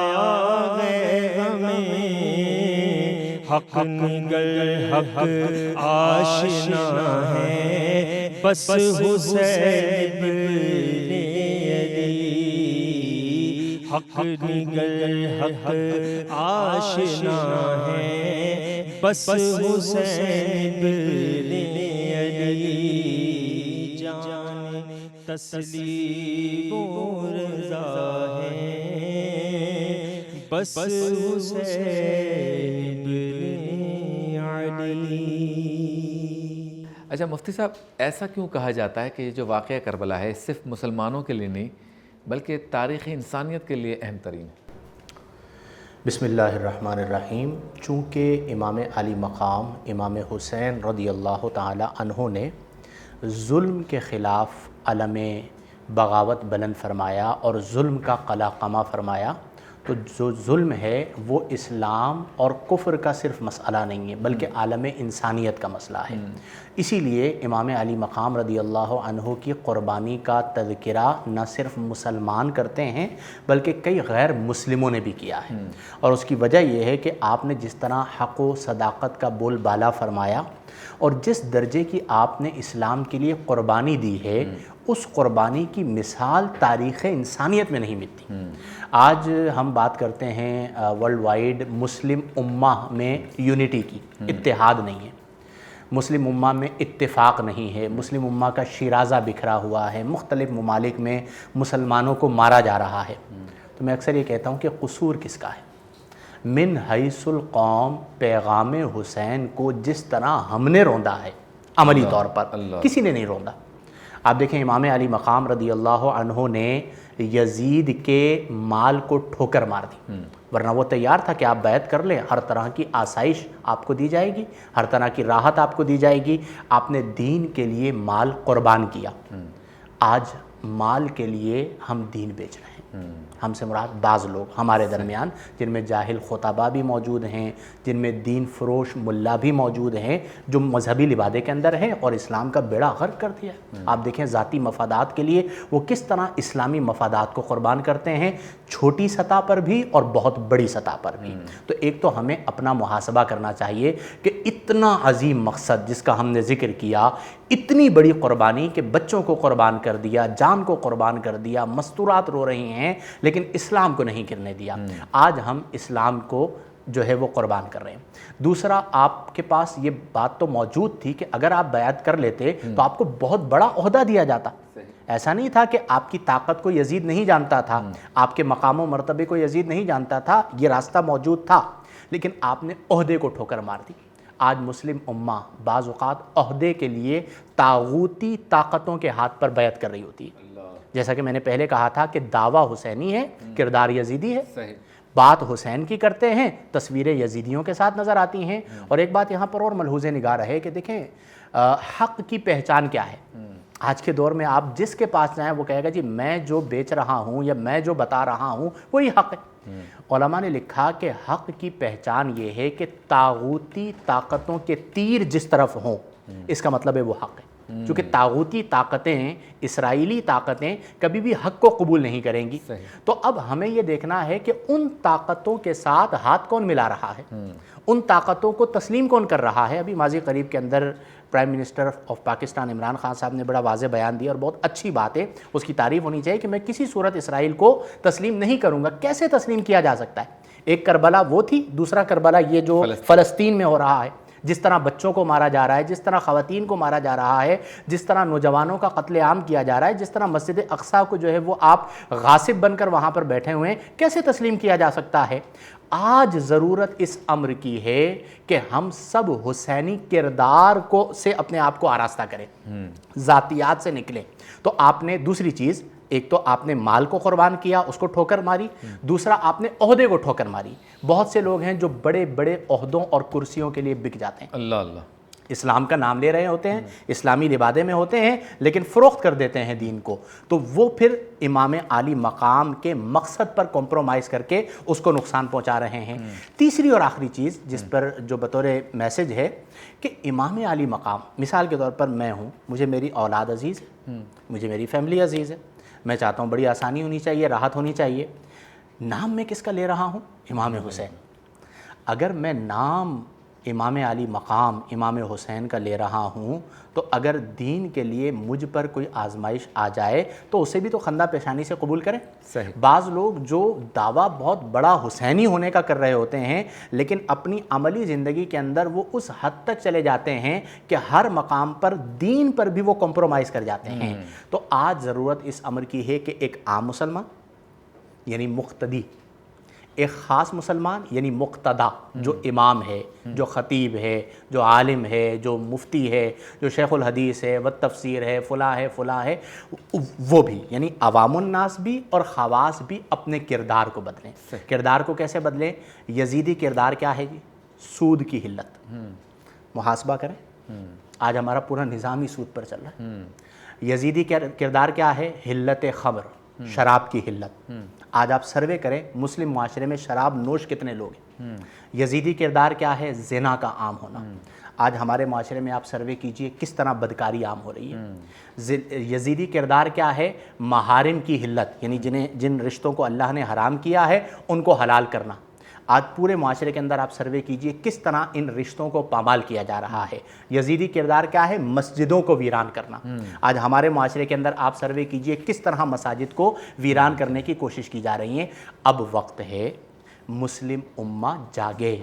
ہے ہمیں، حق نگر حق آشنا ہے بس حسین بن علی، حق نگر حق آشنا ہے بس حسین بن علی، جان تسلیم و رضا ہے بس حسین بن علی۔ اچھا مفتی صاحب، ایسا کیوں کہا جاتا ہے کہ یہ جو واقعہ کربلا ہے صرف مسلمانوں کے لیے نہیں بلکہ تاریخ انسانیت کے لیے اہم ترین ہے؟ بسم اللہ الرحمن الرحیم۔ چونکہ امام علی مقام امام حسین رضی اللہ تعالی عنہ نے ظلم کے خلاف علم بغاوت بلند فرمایا اور ظلم کا قلع قمع فرمایا، تو جو ظلم ہے وہ اسلام اور کفر کا صرف مسئلہ نہیں ہے بلکہ عالم انسانیت کا مسئلہ ہے۔ اسی لیے امام علی مقام رضی اللہ عنہ کی قربانی کا تذکرہ نہ صرف مسلمان کرتے ہیں بلکہ کئی غیر مسلموں نے بھی کیا ہے، اور اس کی وجہ یہ ہے کہ آپ نے جس طرح حق و صداقت کا بول بالا فرمایا اور جس درجے کی آپ نے اسلام کے لیے قربانی دی ہے، اس قربانی کی مثال تاریخ انسانیت میں نہیں ملتی۔ آج ہم بات کرتے ہیں ورلڈ وائڈ مسلم امہ میں یونٹی کی، اتحاد نہیں ہے، مسلم امہ میں اتفاق نہیں ہے، مسلم امہ کا شیرازہ بکھرا ہوا ہے، مختلف ممالک میں مسلمانوں کو مارا جا رہا ہے۔ تو میں اکثر یہ کہتا ہوں کہ قصور کس کا ہے؟ من حیث القوم پیغام حسین کو جس طرح ہم نے روندا ہے عملی طور پر، کسی نے نہیں روندا۔ آپ دیکھیں امام علی مقام رضی اللہ عنہ نے یزید کے مال کو ٹھوکر مار دی، ورنہ وہ تیار تھا کہ آپ بیعت کر لیں، ہر طرح کی آسائش آپ کو دی جائے گی، ہر طرح کی راحت آپ کو دی جائے گی۔ آپ نے دین کے لیے مال قربان کیا، آج مال کے لیے ہم دین بیچ رہے ہیں۔ ہم سے مراد بعض لوگ ہمارے درمیان جن میں جاہل خطبہ بھی موجود ہیں، جن میں دین فروش ملا بھی موجود ہیں، جو مذہبی لبادے کے اندر ہیں اور اسلام کا بیڑا غرق کر دیا ہے۔ آپ دیکھیں ذاتی مفادات کے لیے وہ کس طرح اسلامی مفادات کو قربان کرتے ہیں، چھوٹی سطح پر بھی اور بہت بڑی سطح پر بھی۔ تو ایک تو ہمیں اپنا محاسبہ کرنا چاہیے کہ اتنا عظیم مقصد جس کا ہم نے ذکر کیا، اتنی بڑی قربانی کہ بچوں کو قربان کر دیا، جان کو قربان کر دیا، مستورات رو رہی ہیں لیکن اسلام کو نہیں گرنے دیا۔ آج ہم اسلام کو جو ہے وہ قربان کر رہے ہیں۔ دوسرا، آپ کے پاس یہ بات تو موجود تھی کہ اگر آپ بیعت کر لیتے تو آپ کو بہت بڑا عہدہ دیا جاتا۔ ایسا نہیں تھا کہ آپ کی طاقت کو یزید نہیں جانتا تھا، آپ کے مقام و مرتبے کو یزید نہیں جانتا تھا، یہ راستہ موجود تھا، لیکن آپ نے عہدے کو ٹھوکر مار دی۔ آج مسلم امہ بعض اوقات عہدے کے لیے طاغوتی طاقتوں کے ہاتھ پر بیعت کر رہی ہوتی ہے۔ جیسا کہ میں نے پہلے کہا تھا کہ دعویٰ حسینی ہے، کردار یزیدی ہے، بات حسین کی کرتے ہیں، تصویریں یزیدیوں کے ساتھ نظر آتی ہیں۔ اور ایک بات یہاں پر اور ملحوظ نگاہ رہے کہ دیکھیں حق کی پہچان کیا ہے؟ آج کے دور میں آپ جس کے پاس جائیں وہ کہے گا جی میں جو بیچ رہا ہوں یا میں جو بتا رہا ہوں وہی حق ہے۔ علماء نے لکھا کہ حق کی پہچان یہ ہے کہ طاغوتی طاقتوں کے تیر جس طرف ہوں اس کا مطلب ہے وہ حق ہے، چونکہ طاغوتی طاقتیں، اسرائیلی طاقتیں کبھی بھی حق کو قبول نہیں کریں گی۔ تو اب ہمیں یہ دیکھنا ہے کہ ان طاقتوں کے ساتھ ہاتھ کون ملا رہا ہے، ان طاقتوں کو تسلیم کون کر رہا ہے۔ ابھی ماضی قریب کے اندر prime minister of Pakistan Imran Khan صاحب نے بڑا واضح بیان دیا اور بہت اچھی بات ہے، اس کی تعریف ہونی چاہیے کہ میں کسی صورت اسرائیل کو تسلیم نہیں کروں گا۔ کیسے تسلیم کیا جا سکتا ہے؟ ایک کربلا وہ تھی، دوسرا کربلا یہ جو فلسطین میں ہو رہا ہے، جس طرح بچوں کو مارا جا رہا ہے، جس طرح خواتین کو مارا جا رہا ہے، جس طرح نوجوانوں کا قتل عام کیا جا رہا ہے، جس طرح مسجد اقصیٰ کو جو ہے وہ آپ غاصب بن کر وہاں پر بیٹھے ہوئے ہیں، کیسے تسلیم کیا جا سکتا ہے؟ آج ضرورت اس امر کی ہے کہ ہم سب حسینی کردار سے اپنے آپ کو آراستہ کریں، ذاتیات سے نکلیں۔ تو آپ نے دوسری چیز، ایک تو آپ نے مال کو قربان کیا، اس کو ٹھوکر ماری، دوسرا آپ نے عہدے کو ٹھوکر ماری۔ بہت سے لوگ ہیں جو بڑے بڑے عہدوں اور کرسیوں کے لیے بک جاتے ہیں، اللہ اللہ، اسلام کا نام لے رہے ہوتے ہیں، اسلامی لبادے میں ہوتے ہیں، لیکن فروخت کر دیتے ہیں دین کو، تو وہ پھر امام عالی مقام کے مقصد پر کمپرومائز کر کے اس کو نقصان پہنچا رہے ہیں۔ تیسری اور آخری چیز جس پر جو بطور میسج ہے کہ امام عالی مقام، مثال کے طور پر میں ہوں، مجھے میری اولاد عزیز ہے، مجھے میری فیملی عزیز ہے، میں چاہتا ہوں بڑی آسانی ہونی چاہیے، راحت ہونی چاہیے۔ نام میں کس کا لے رہا ہوں؟ امام حسین۔ اگر میں نام امام علی مقام امام حسین کا لے رہا ہوں تو اگر دین کے لیے مجھ پر کوئی آزمائش آ جائے تو اسے بھی تو خندہ پیشانی سے قبول کریں۔ صحیح۔ بعض لوگ جو دعویٰ بہت بڑا حسینی ہونے کا کر رہے ہوتے ہیں لیکن اپنی عملی زندگی کے اندر وہ اس حد تک چلے جاتے ہیں کہ ہر مقام پر دین پر بھی وہ کمپرومائز کر جاتے ہیں۔ تو آج ضرورت اس امر کی ہے کہ ایک عام مسلمان یعنی مقتدی، ایک خاص مسلمان یعنی مقتدا، جو امام ہے، جو خطیب ہے، جو عالم ہے، جو مفتی ہے، جو شیخ الحدیث ہے، والتفسیر ہے، فلاں ہے، فلاں ہے، وہ بھی یعنی عوام الناس بھی اور خواص بھی اپنے کردار کو بدلیں۔ کردار کو کیسے بدلیں؟ یزیدی کردار کیا ہے جی؟ سود کی حلت۔ محاسبہ کریں، آج ہمارا پورا نظام ہی سود پر چل رہا ہے۔ یزیدی کردار کیا ہے؟ حلت خمر، شراب کی حلت۔ آج آپ سروے کریں مسلم معاشرے میں شراب نوش کتنے لوگ ہیں۔ یزیدی کردار کیا ہے؟ زنا کا عام ہونا۔ آج ہمارے معاشرے میں آپ سروے کیجئے کس طرح بدکاری عام ہو رہی ہے۔ یزیدی کردار کیا ہے؟ محارم کی حلت، یعنی جن رشتوں کو اللہ نے حرام کیا ہے ان کو حلال کرنا۔ آج پورے معاشرے کے اندر آپ سروے کیجئے کس طرح ان رشتوں کو پامال کیا جا رہا ہے۔ یزیدی کردار کیا ہے؟ مسجدوں کو ویران کرنا۔ آج ہمارے معاشرے کے اندر آپ سروے کیجئے کس طرح مساجد کو ویران کرنے کی کوشش کی جا رہی ہیں۔ اب وقت ہے مسلم امہ جاگے،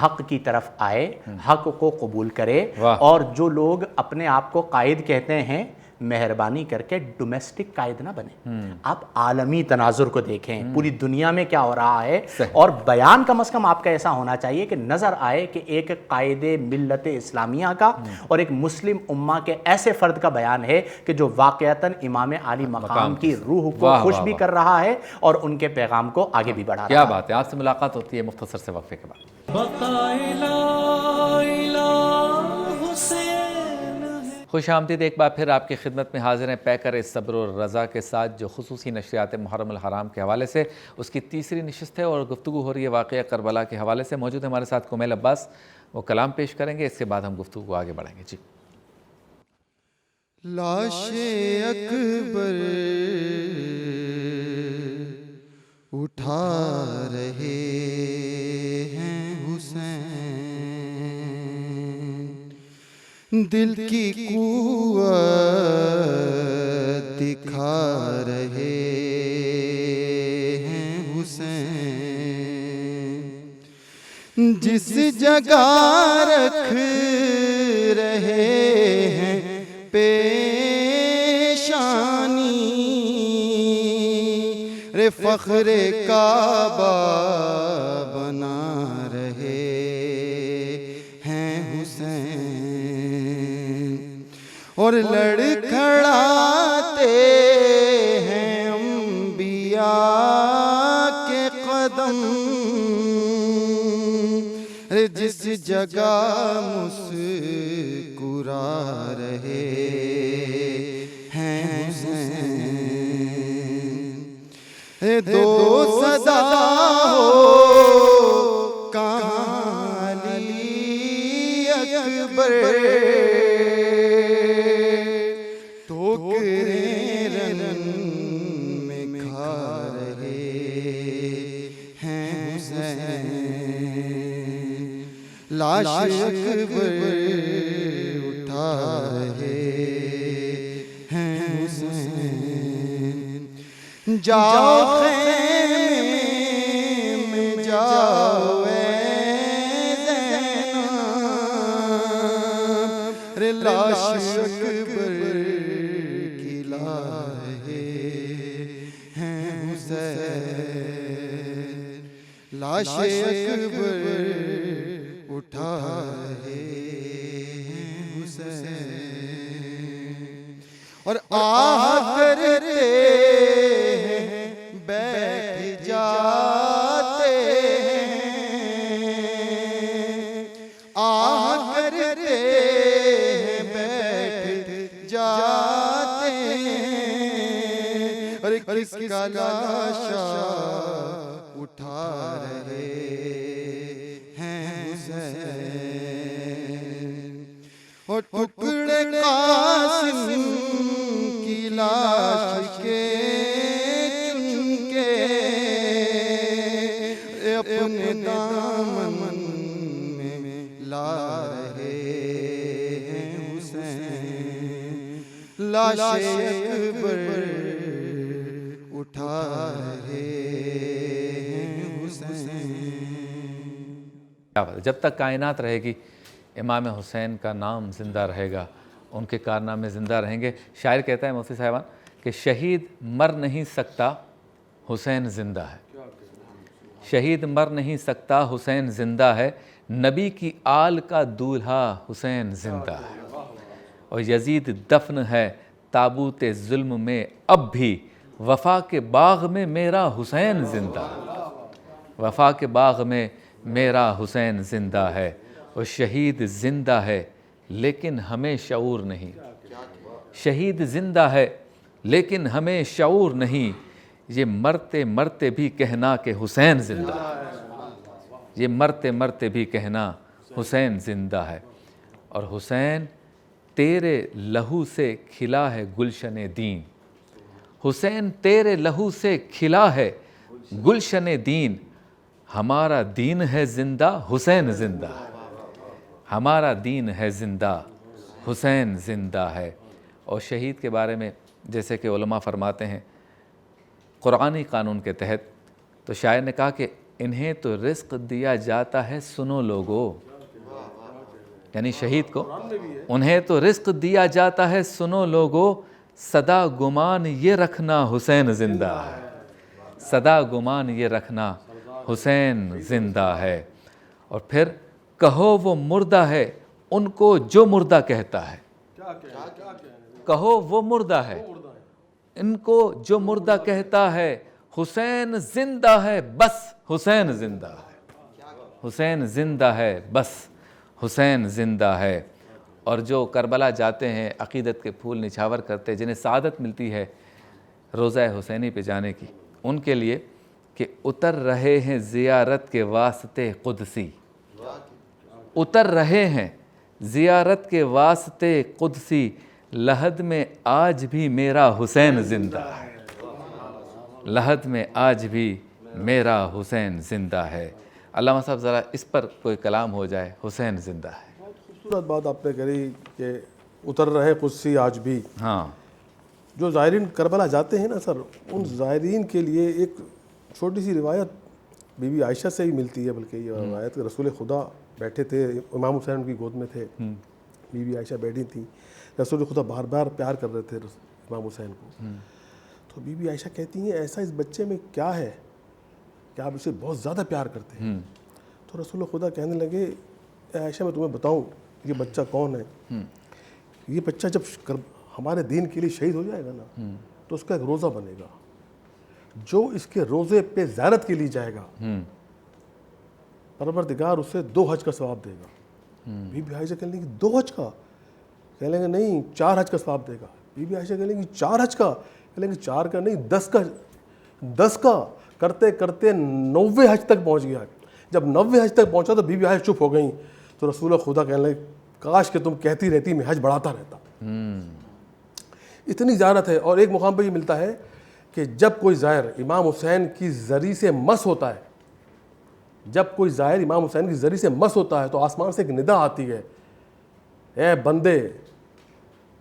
حق کی طرف آئے، حق کو قبول کرے، اور جو لوگ اپنے آپ کو قائد کہتے ہیں مہربانی کر کے ڈومیسٹک قائد نہ بنے۔ آپ عالمی تناظر کو دیکھیں، پوری دنیا میں کیا ہو رہا ہے، اور بیان کم از کم آپ کا ایسا ہونا چاہیے کہ نظر آئے کہ ایک قائد ملت اسلامیہ کا اور ایک مسلم امہ کے ایسے فرد کا بیان ہے کہ جو واقعتاً امام علی مقام کی روح کو خوش بھی کر رہا ہے اور ان کے پیغام کو آگے بھی بڑھا رہا ہے۔ کیا بات ہے۔ آپ سے ملاقات ہوتی ہے مختصر سے وقفے کے بعد۔ خوش آمدید ایک بار پھر آپ کی خدمت میں حاضر ہیں پیکر صبر و رضا کے ساتھ، جو خصوصی نشریات محرم الحرام کے حوالے سے اس کی تیسری نشست ہے اور گفتگو ہو رہی ہے واقعہ کربلا کے حوالے سے۔ موجود ہے ہمارے ساتھ کمیل عباس، وہ کلام پیش کریں گے، اس کے بعد ہم گفتگو کو آگے بڑھائیں گے۔ جی۔ لاش اکبر اٹھا رہے ہیں حسین، دل کی قوت دکھا رہے ہیں حسین، جس جگہ رکھ رہے ہیں پیشانی، رے فخر کعبہ بنا رہے ہیں حسین، اور لڑکھڑاتے ہیں انبیاء کے قدم، جس جگہ مسکرا رہے دو صدا ہو کہاں علی اکبر ٹھوکریں رن میں کھا رہے ہیں حسین لاش اکبر اٹھا رہے ہیں حسین جاؤ خیمے میں جاؤ اے زینب رے لاش اکبر کی لائے ہیں حسین لاش اکبر اٹھا رہے ہیں حسین اور آہ کرتے بیٹھ جاتے ہیں آہ کرتے بیٹھ جاتے ہیں اور کس کا لاشا اٹھا رہے ہیں حسین اور ٹکڑے قاسم کی لاش کے چن کے اپنے دامن میں لا رہے ہیں حسین لاش اکبر اٹھا رہے ہیں حسین جب تک کائنات رہے گی امام حسین کا نام زندہ رہے گا، ان کے کارنامے زندہ رہیں گے۔ شاعر کہتا ہے مفتی صاحبان کہ شہید مر نہیں سکتا حسین زندہ ہے، شہید مر نہیں سکتا حسین زندہ ہے، نبی کی آل کا دولہا حسین زندہ ہے، اور یزید دفن ہے تابوت ظلم میں اب بھی، وفا کے باغ میں میرا حسین زندہ ہے، وفا کے باغ میں میرا حسین زندہ ہے، اور شہید زندہ ہے لیکن ہمیں شعور نہیں، شہید زندہ ہے لیکن ہمیں شعور نہیں، یہ مرتے مرتے بھی کہنا کہ حسین زندہ ہے، یہ مرتے مرتے بھی کہنا حسین زندہ ہے، اور حسین تیرے لہو سے کھلا ہے گلشن دین، حسین تیرے لہو سے کھلا ہے گلشن دین، ہمارا دین ہے زندہ حسین زندہ ہے، ہمارا دین ہے زندہ حسین زندہ ہے۔ اور شہید کے بارے میں جیسے کہ علماء فرماتے ہیں قرآنی قانون کے تحت، تو شاعر نے کہا کہ انہیں تو رزق دیا جاتا ہے سنو لوگو، یعنی شہید کو انہیں تو رزق دیا جاتا ہے سنو لوگو، صدا گمان یہ رکھنا حسین زندہ ہے، صدا گمان یہ رکھنا حسین زندہ ہے۔ اور پھر کہو وہ مردہ ہے ان کو جو مردہ کہتا ہے، کہو وہ مردہ ہے ان کو جو مردہ کہتا ہے، حسین زندہ ہے بس حسین زندہ ہے، حسین زندہ ہے بس حسین زندہ ہے۔ اور جو کربلا جاتے ہیں عقیدت کے پھول نچھاور کرتے، جنہیں سعادت ملتی ہے روضہ حسینی پہ جانے کی، ان کے لیے کہ اتر رہے ہیں زیارت کے واسطے قدسی، اتر رہے ہیں زیارت کے واسطے قدسی، لحد میں آج بھی میرا حسین زندہ ہے، لحد میں آج بھی میرا حسین زندہ ہے۔ علامہ صاحب ذرا اس پر کوئی کلام ہو جائے، حسین زندہ ہے۔ بہت خوبصورت بات آپ نے کری کہ اتر رہے قدسی آج بھی۔ ہاں، جو زائرین کربلا جاتے ہیں نا سر، ان زائرین کے لیے ایک چھوٹی سی روایت بی بی عائشہ سے ہی ملتی ہے، بلکہ یہ روایت رسول خدا بیٹھے تھے، امام حسین ان کی گود میں تھے، بی بی عائشہ بیٹھی تھیں، رسول خدا بار بار پیار کر رہے تھے امام حسین کو، تو بی بی عائشہ کہتی ہیں ایسا اس بچے میں کیا ہے کہ آپ اسے بہت زیادہ پیار کرتے ہیں؟ تو رسول خدا کہنے لگے اے عائشہ میں تمہیں بتاؤں یہ بچہ کون ہے؟ یہ بچہ جب ہمارے دین کے لیے شہید ہو جائے گا نا تو اس کا ایک روزہ بنے گا، جو اس کے روزے پہ زیارت کے لیے جائے گا پروردگار اسے 2 حج کا ثواب دے گا۔ بی بی عائشہ کہنے لگی 2 حج کا؟ کہنے لگے نہیں 4 حج کا ثواب دے گا۔ بی بی عائشہ کہنے لگی 4 حج کا؟ کہنے لگے 4 کا نہیں 10 کا 10 کا کرتے کرتے 90 حج تک پہنچ گیا. جب 90 حج تک پہنچا تو بیوی عائشہ چپ ہو گئیں. تو رسول خدا کہنے لگے کاش کہ تم کہتی رہتی میں حج بڑھاتا رہتا. اتنی زیارت ہے. اور ایک مقام پہ یہ ملتا ہے کہ جب کوئی زائر امام حسین کی زری سے مس ہوتا ہے، جب کوئی زائر امام حسین کی زری سے مس ہوتا ہے تو آسمان سے ایک ندا آتی ہے، اے بندے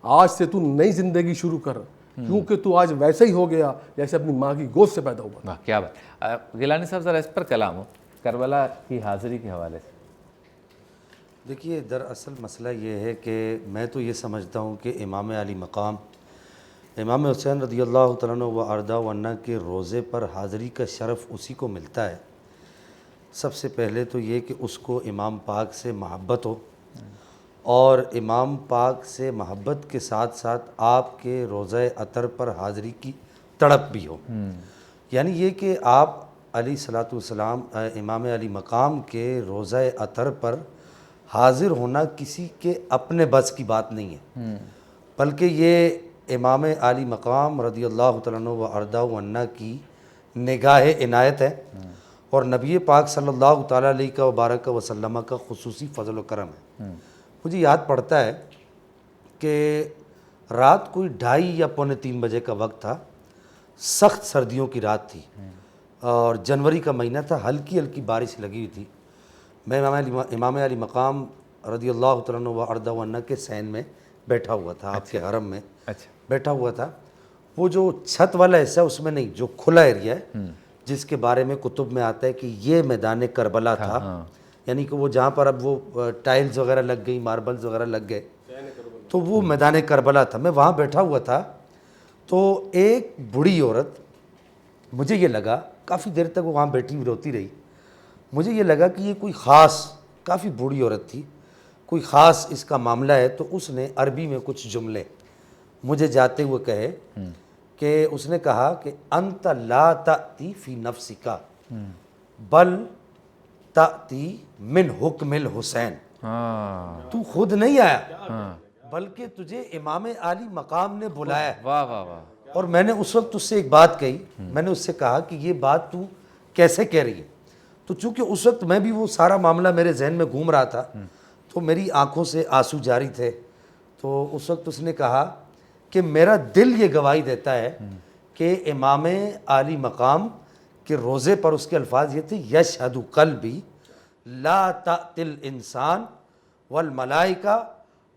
آج سے تو نئی زندگی شروع کر، کیونکہ تو آج ویسے ہی ہو گیا جیسے اپنی ماں کی گود سے پیدا ہوا. واہ کیا بات. گیلانی صاحب ذرا اس پر کلام ہو کربلا کی حاضری کے حوالے سے. دیکھیے دراصل مسئلہ یہ ہے کہ میں تو یہ سمجھتا ہوں کہ امام علی مقام امام حسین رضی اللہ تعالیٰ عنہ و ارضا عنہ کے روزے پر حاضری کا شرف اسی کو ملتا ہے. سب سے پہلے تو یہ کہ اس کو امام پاک سے محبت ہو، اور امام پاک سے محبت کے ساتھ ساتھ آپ کے روزہ اطہر پر حاضری کی تڑپ بھی ہو. یعنی یہ کہ آپ علیہ الصلوۃ والسلام امام علی مقام کے روزہ اطہر پر حاضر ہونا کسی کے اپنے بس کی بات نہیں ہے، بلکہ یہ امام علی مقام رضی اللہ تعالیٰ عنہ و ارضا عنہ کی نگاہ عنایت ہے، اور نبی پاک صلی اللہ تعالیٰ علیہ وبارک وسلم کا خصوصی فضل و کرم ہے. مجھے یاد پڑتا ہے کہ رات کوئی 2:30 یا 2:45 بجے کا وقت تھا. سخت سردیوں کی رات تھی اور جنوری کا مہینہ تھا، ہلکی ہلکی بارش لگی ہوئی تھی. میں امام علی مقام رضی اللہ تعالیٰ عنہ و ارضا عنہ کے سین میں بیٹھا ہوا تھا، آپ کے حرم میں بیٹھا ہوا تھا. وہ جو چھت والا حصہ اس میں نہیں، جو کھلا ایریا ہے جس کے بارے میں کتب میں آتا ہے کہ یہ میدان کربلا تھا، یعنی کہ وہ جہاں پر اب وہ ٹائلز وغیرہ لگ گئی، ماربلز وغیرہ لگ گئے، تو وہ میدان کربلا تھا. میں وہاں بیٹھا ہوا تھا تو ایک بوڑھی عورت، مجھے یہ لگا کافی دیر تک وہ وہاں بیٹھی ہوئی روتی رہی. مجھے یہ لگا کہ یہ کوئی خاص، کافی بوڑھی عورت تھی، کوئی خاص اس کا معاملہ ہے. تو اس نے عربی میں کچھ جملے مجھے جاتے ہوئے کہے کہ اس نے کہا کہ انت لا تأتی فی نفسک بل تأتی من حکم الحسین. تو خود نہیں آیا بلکہ تجھے امام علی مقام نے بلایا ہے. واہ واہ واہ. اور میں نے اس وقت اس سے ایک بات کہی، میں نے اس سے کہا کہ یہ بات تو کیسے کہہ رہی ہے؟ تو چونکہ اس وقت میں بھی وہ سارا معاملہ میرے ذہن میں گھوم رہا تھا تو میری آنکھوں سے آنسو جاری تھے. تو اس وقت اس نے کہا کہ میرا دل یہ گواہی دیتا ہے کہ امام علی مقام کے روزے پر اس کے الفاظ یہ تھے یشہد قلبی لا تأتی الانسان والملائکہ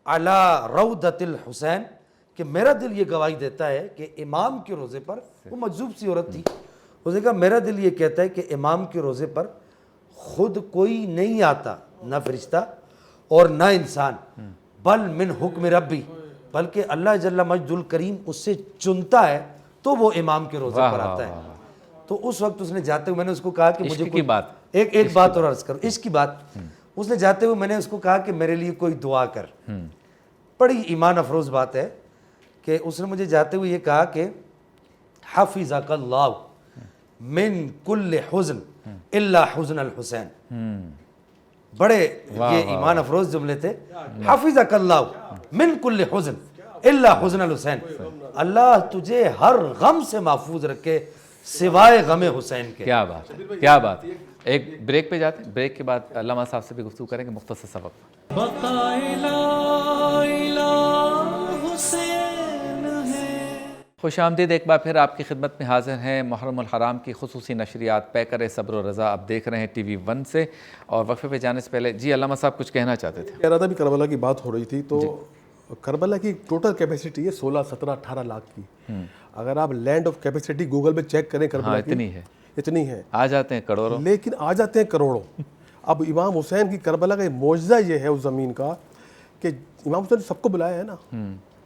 علی روضۃ الحسین، کہ میرا دل یہ گواہی دیتا ہے کہ امام کے روزے پر، وہ مجذوب سی عورت تھی، اس نے کہا میرا دل یہ کہتا ہے کہ امام کے روزے پر خود کوئی نہیں آتا، نہ فرشتہ اور نہ انسان، بل من حکم ربی، بلکہ اللہ جل مجد الکریم اس سے چنتا ہے تو وہ امام کے روزے پر آتا ہے. تو اس وقت اس نے جاتے ہوئے میں نے اس کو کہا کہ مجھے کی بات ایک بات اور عرض کروں، عشق کی بات. اس نے جاتے ہوئے میں نے اس کو کہا کہ میرے لیے کوئی دعا کر. بڑی ایمان افروز بات ہے کہ اس نے مجھے جاتے ہوئے یہ کہا کہ حفظک اللہ من کل حزن الا حزن الحسین. بڑے یہ ایمان افروز جملے تھے. حفظک اللہ من کل حزن الا حزن الحسین، اللہ تجھے ہر غم سے محفوظ رکھے سوائے غم حسین کے. کیا بات ہے، کیا بات. ایک بریک پہ جاتے ہیں، بریک کے بعد علامہ صاحب سے بھی گفتگو کریں گے مختصر سبق. خوش آمدید ایک بار پھر آپ کی خدمت میں حاضر ہیں محرم الحرام کی خصوصی نشریات پیکر صبر و رضا. آپ دیکھ رہے ہیں ٹی وی 1 سے. اور وقفے پہ جانے سے پہلے جی علامہ صاحب کچھ کہنا چاہتے تھے. کہہ رہا تھا بھی کربلا کی بات ہو رہی تھی تو کربلا کی ٹوٹل کیپیسٹی ہے 16 17 18 لاکھ کی. اگر آپ لینڈ آف کیپیسٹی گوگل پہ چیک کریں کربلا کی اتنی ہے، آ جاتے ہیں کروڑوں، لیکن آ جاتے ہیں کروڑوں. اب امام حسین کی کربلا کا معجزہ یہ ہے اس زمین کا کہ امام حسین نے سب کو بلایا ہے نا.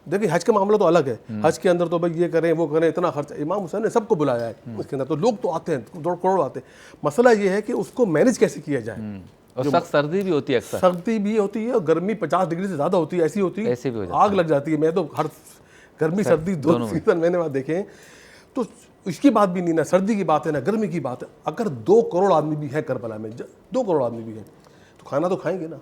دیکھیں حج کا معاملہ تو الگ ہے، حج کے اندر تو بھائی یہ کریں وہ کریں اتنا خرچہ، امام حسین نے سب کو بلایا ہے اس کے اندر. تو لوگ تو آتے ہیں، کروڑ آتے ہیں. مسئلہ یہ ہے کہ اس کو مینیج کیسے کیا جائے. اور سخت سردی بھی ہوتی ہے، اکثر سردی بھی ہوتی ہے اور گرمی 50 ڈگری سے زیادہ ہوتی ہے، ایسی ہوتی ہے آگ لگ جاتی ہے. میں تو ہر گرمی سردی دونوں سیزن میں نے وہاں دیکھے. تو اس کی بات بھی نہیں، نہ سردی کی بات ہے نہ گرمی کی بات ہے. اگر 2 کروڑ آدمی بھی ہیں کربلا میں، 2 کروڑ آدمی بھی ہیں تو کھانا تو کھائیں گے نا،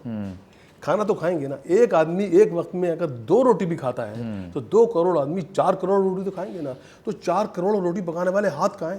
کھانا تو کھائیں گے نا. ایک آدمی ایک وقت میں اگر 2 روٹی بھی کھاتا ہے تو 2 کروڑ آدمی 4 کروڑ روٹی تو کھائیں گے نا. تو 4 کروڑ روٹی پکانے والے ہاتھ کہاں ہیں؟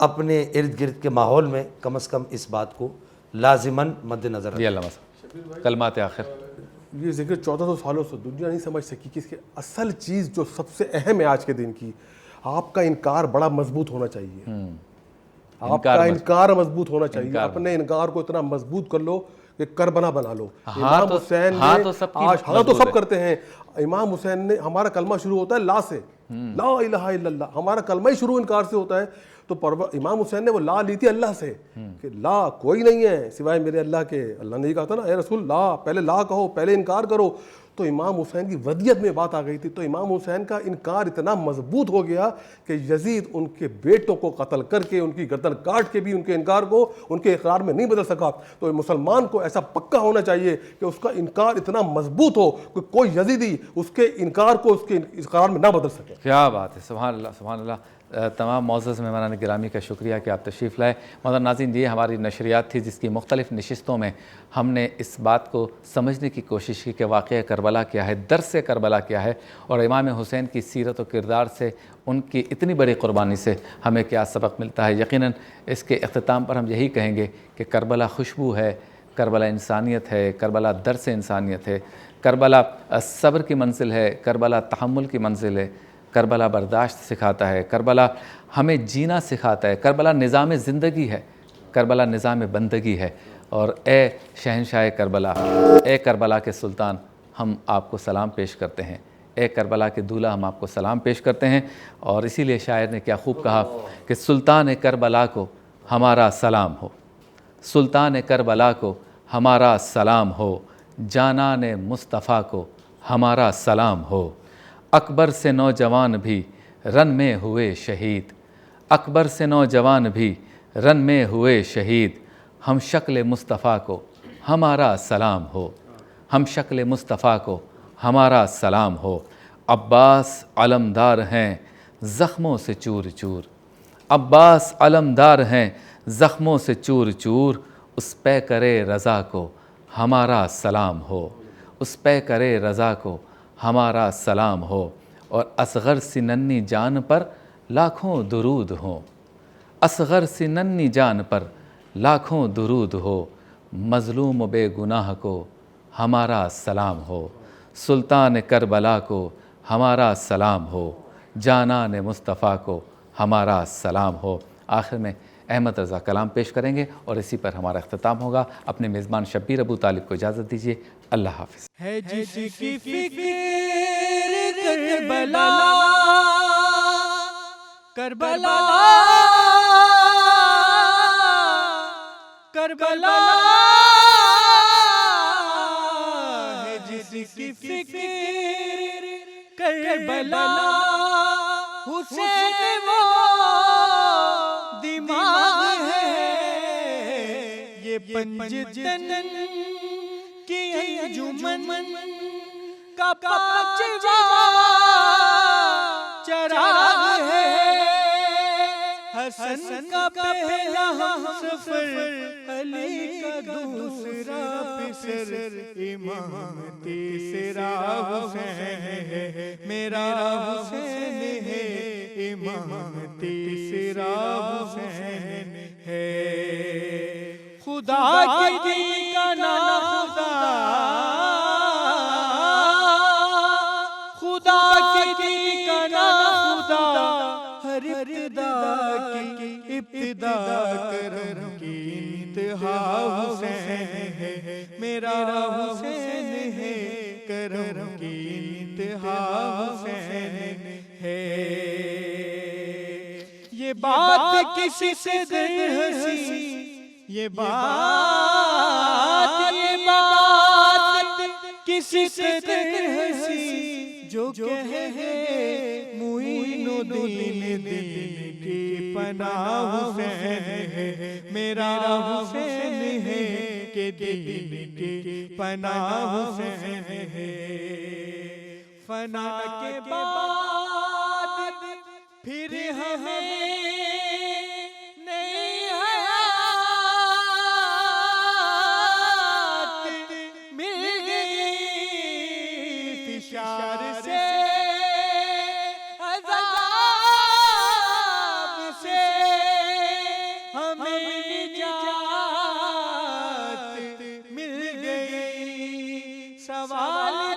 اپنے ارد گرد کے ماحول میں کم از کم اس بات کو لازماً مد نظر رکھیں۔ جی علامہ صاحب کلمات آخر۔ یہ ذکر 1400 سالوں سے دنیا نہیں سمجھ سکی کہ اس کی اصل چیز جو سب سے اہم ہے آج کے دن کی، آپ کا انکار بڑا مضبوط ہونا چاہیے، آپ کا انکار مضبوط ہونا چاہیے، اپنے انکار کو اتنا مضبوط کر لو کہ کربلا بنا لو۔ امام حسین نے ہاں تو سب کرتے ہیں، امام حسین نے، ہمارا کلمہ شروع ہوتا ہے لا سے، لا الہ الا اللہ، ہمارا کلمہ ہی شروع انکار سے ہوتا ہے۔ تو امام حسین نے وہ لا لی تھی اللہ سے کہ لا کوئی نہیں ہے سوائے میرے اللہ کے۔ اللہ نے یہ کہا تھا نا اے رسول لا، پہلے لا کہو، پہلے انکار کرو۔ تو امام حسین کی ودیت میں بات آ گئی تھی، تو امام حسین کا انکار اتنا مضبوط ہو گیا کہ یزید ان کے بیٹوں کو قتل کر کے، ان کی گردن کاٹ کے بھی ان کے انکار کو ان کے اقرار میں نہیں بدل سکا۔ تو مسلمان کو ایسا پکا ہونا چاہیے کہ اس کا انکار اتنا مضبوط ہو کہ کوئی یزیدی اس کے انکار کو اس کے اقرار میں نہ بدل سکے۔ کیا بات ہے، سبحان اللہ سبحان اللہ۔ تمام معزز مہمانان گرامی کا شکریہ کہ آپ تشریف لائے۔ محترم ناظرین، یہ ہماری نشریات تھی جس کی مختلف نشستوں میں ہم نے اس بات کو سمجھنے کی کوشش کی کہ واقعہ کربلا کیا ہے، درس کربلا کیا ہے، اور امام حسین کی سیرت و کردار سے، ان کی اتنی بڑی قربانی سے ہمیں کیا سبق ملتا ہے۔ یقیناً اس کے اختتام پر ہم یہی کہیں گے کہ کربلا خوشبو ہے، کربلا انسانیت ہے، کربلا درس انسانیت ہے، کربلا صبر کی منزل ہے، کربلا تحمل کی منزل ہے، کربلا برداشت سکھاتا ہے، کربلا ہمیں جینا سکھاتا ہے، کربلا نظام زندگی ہے، کربلا نظام بندگی ہے۔ اور اے شہنشاہ کربلا، اے کربلا کے سلطان، ہم آپ کو سلام پیش کرتے ہیں، اے کربلا کے دولہا ہم آپ کو سلام پیش کرتے ہیں۔ اور اسی لیے شاعر نے کیا خوب کہا کہ سلطان کربلا کو ہمارا سلام ہو، سلطان کربلا کو ہمارا سلام ہو، جانان مصطفیٰ کو ہمارا سلام ہو۔ اکبر سے نوجوان بھی رن میں ہوئے شہید، اکبر سے نوجوان بھی رن میں ہوئے شہید، ہم شکل مصطفیٰ کو ہمارا سلام ہو، ہم شکل مصطفیٰ کو ہمارا سلام ہو۔ عباس علمدار ہیں زخموں سے چور چور، عباس علمدار ہیں زخموں سے چور چور، اس پہ کرے رضا کو ہمارا سلام ہو، اس پہ کرے رضا کو ہمارا سلام ہو۔ اور اصغر سی ننھی جان پر لاکھوں درود ہوں، اصغر سی ننھی جان پر لاکھوں درود ہو، مظلوم و بے گناہ کو ہمارا سلام ہو، سلطان کربلا کو ہمارا سلام ہو، جانان مصطفیٰ کو ہمارا سلام ہو۔ آخر میں احمد رضا کلام پیش کریں گے اور اسی پر ہمارا اختتام ہوگا۔ اپنے میزبان شبیر ابو طالب کو اجازت دیجیے، اللہ حافظ۔ ہے جس کی فکر کربلا، کربلا، کربلا، ہے جس کی فکر کربلا، حسین وہ دماغ ہے، یہ پنجتن کی انجمن کا پانچواں چراغ ہے، حسن کا پہلا ہمسفر، علی کا دوسرا پسر، امام تیسرا حسین ہے، میرا حسین ہے، امام تیسرا حسین ہے۔ خدا کی دین کا نام خدا، خدا کی دین کا نام خدا، ہر ابتدا کی ابتدا، کرم کی انتہا حسین ہے، میرا حسین ہے، کرم کی انتہا حسین ہے۔ یہ بات کسی سے در ہنسی، یہ بات کسی سے در ہنسی، جو کہے معین الدین دین کی پناہ حسین ہے، میرا حسین ہے کہ دین کی پناہ حسین ہے۔ فنا کے بعد پھر ہمیں نئی حیات مل گئی، فشار سے عذاب سے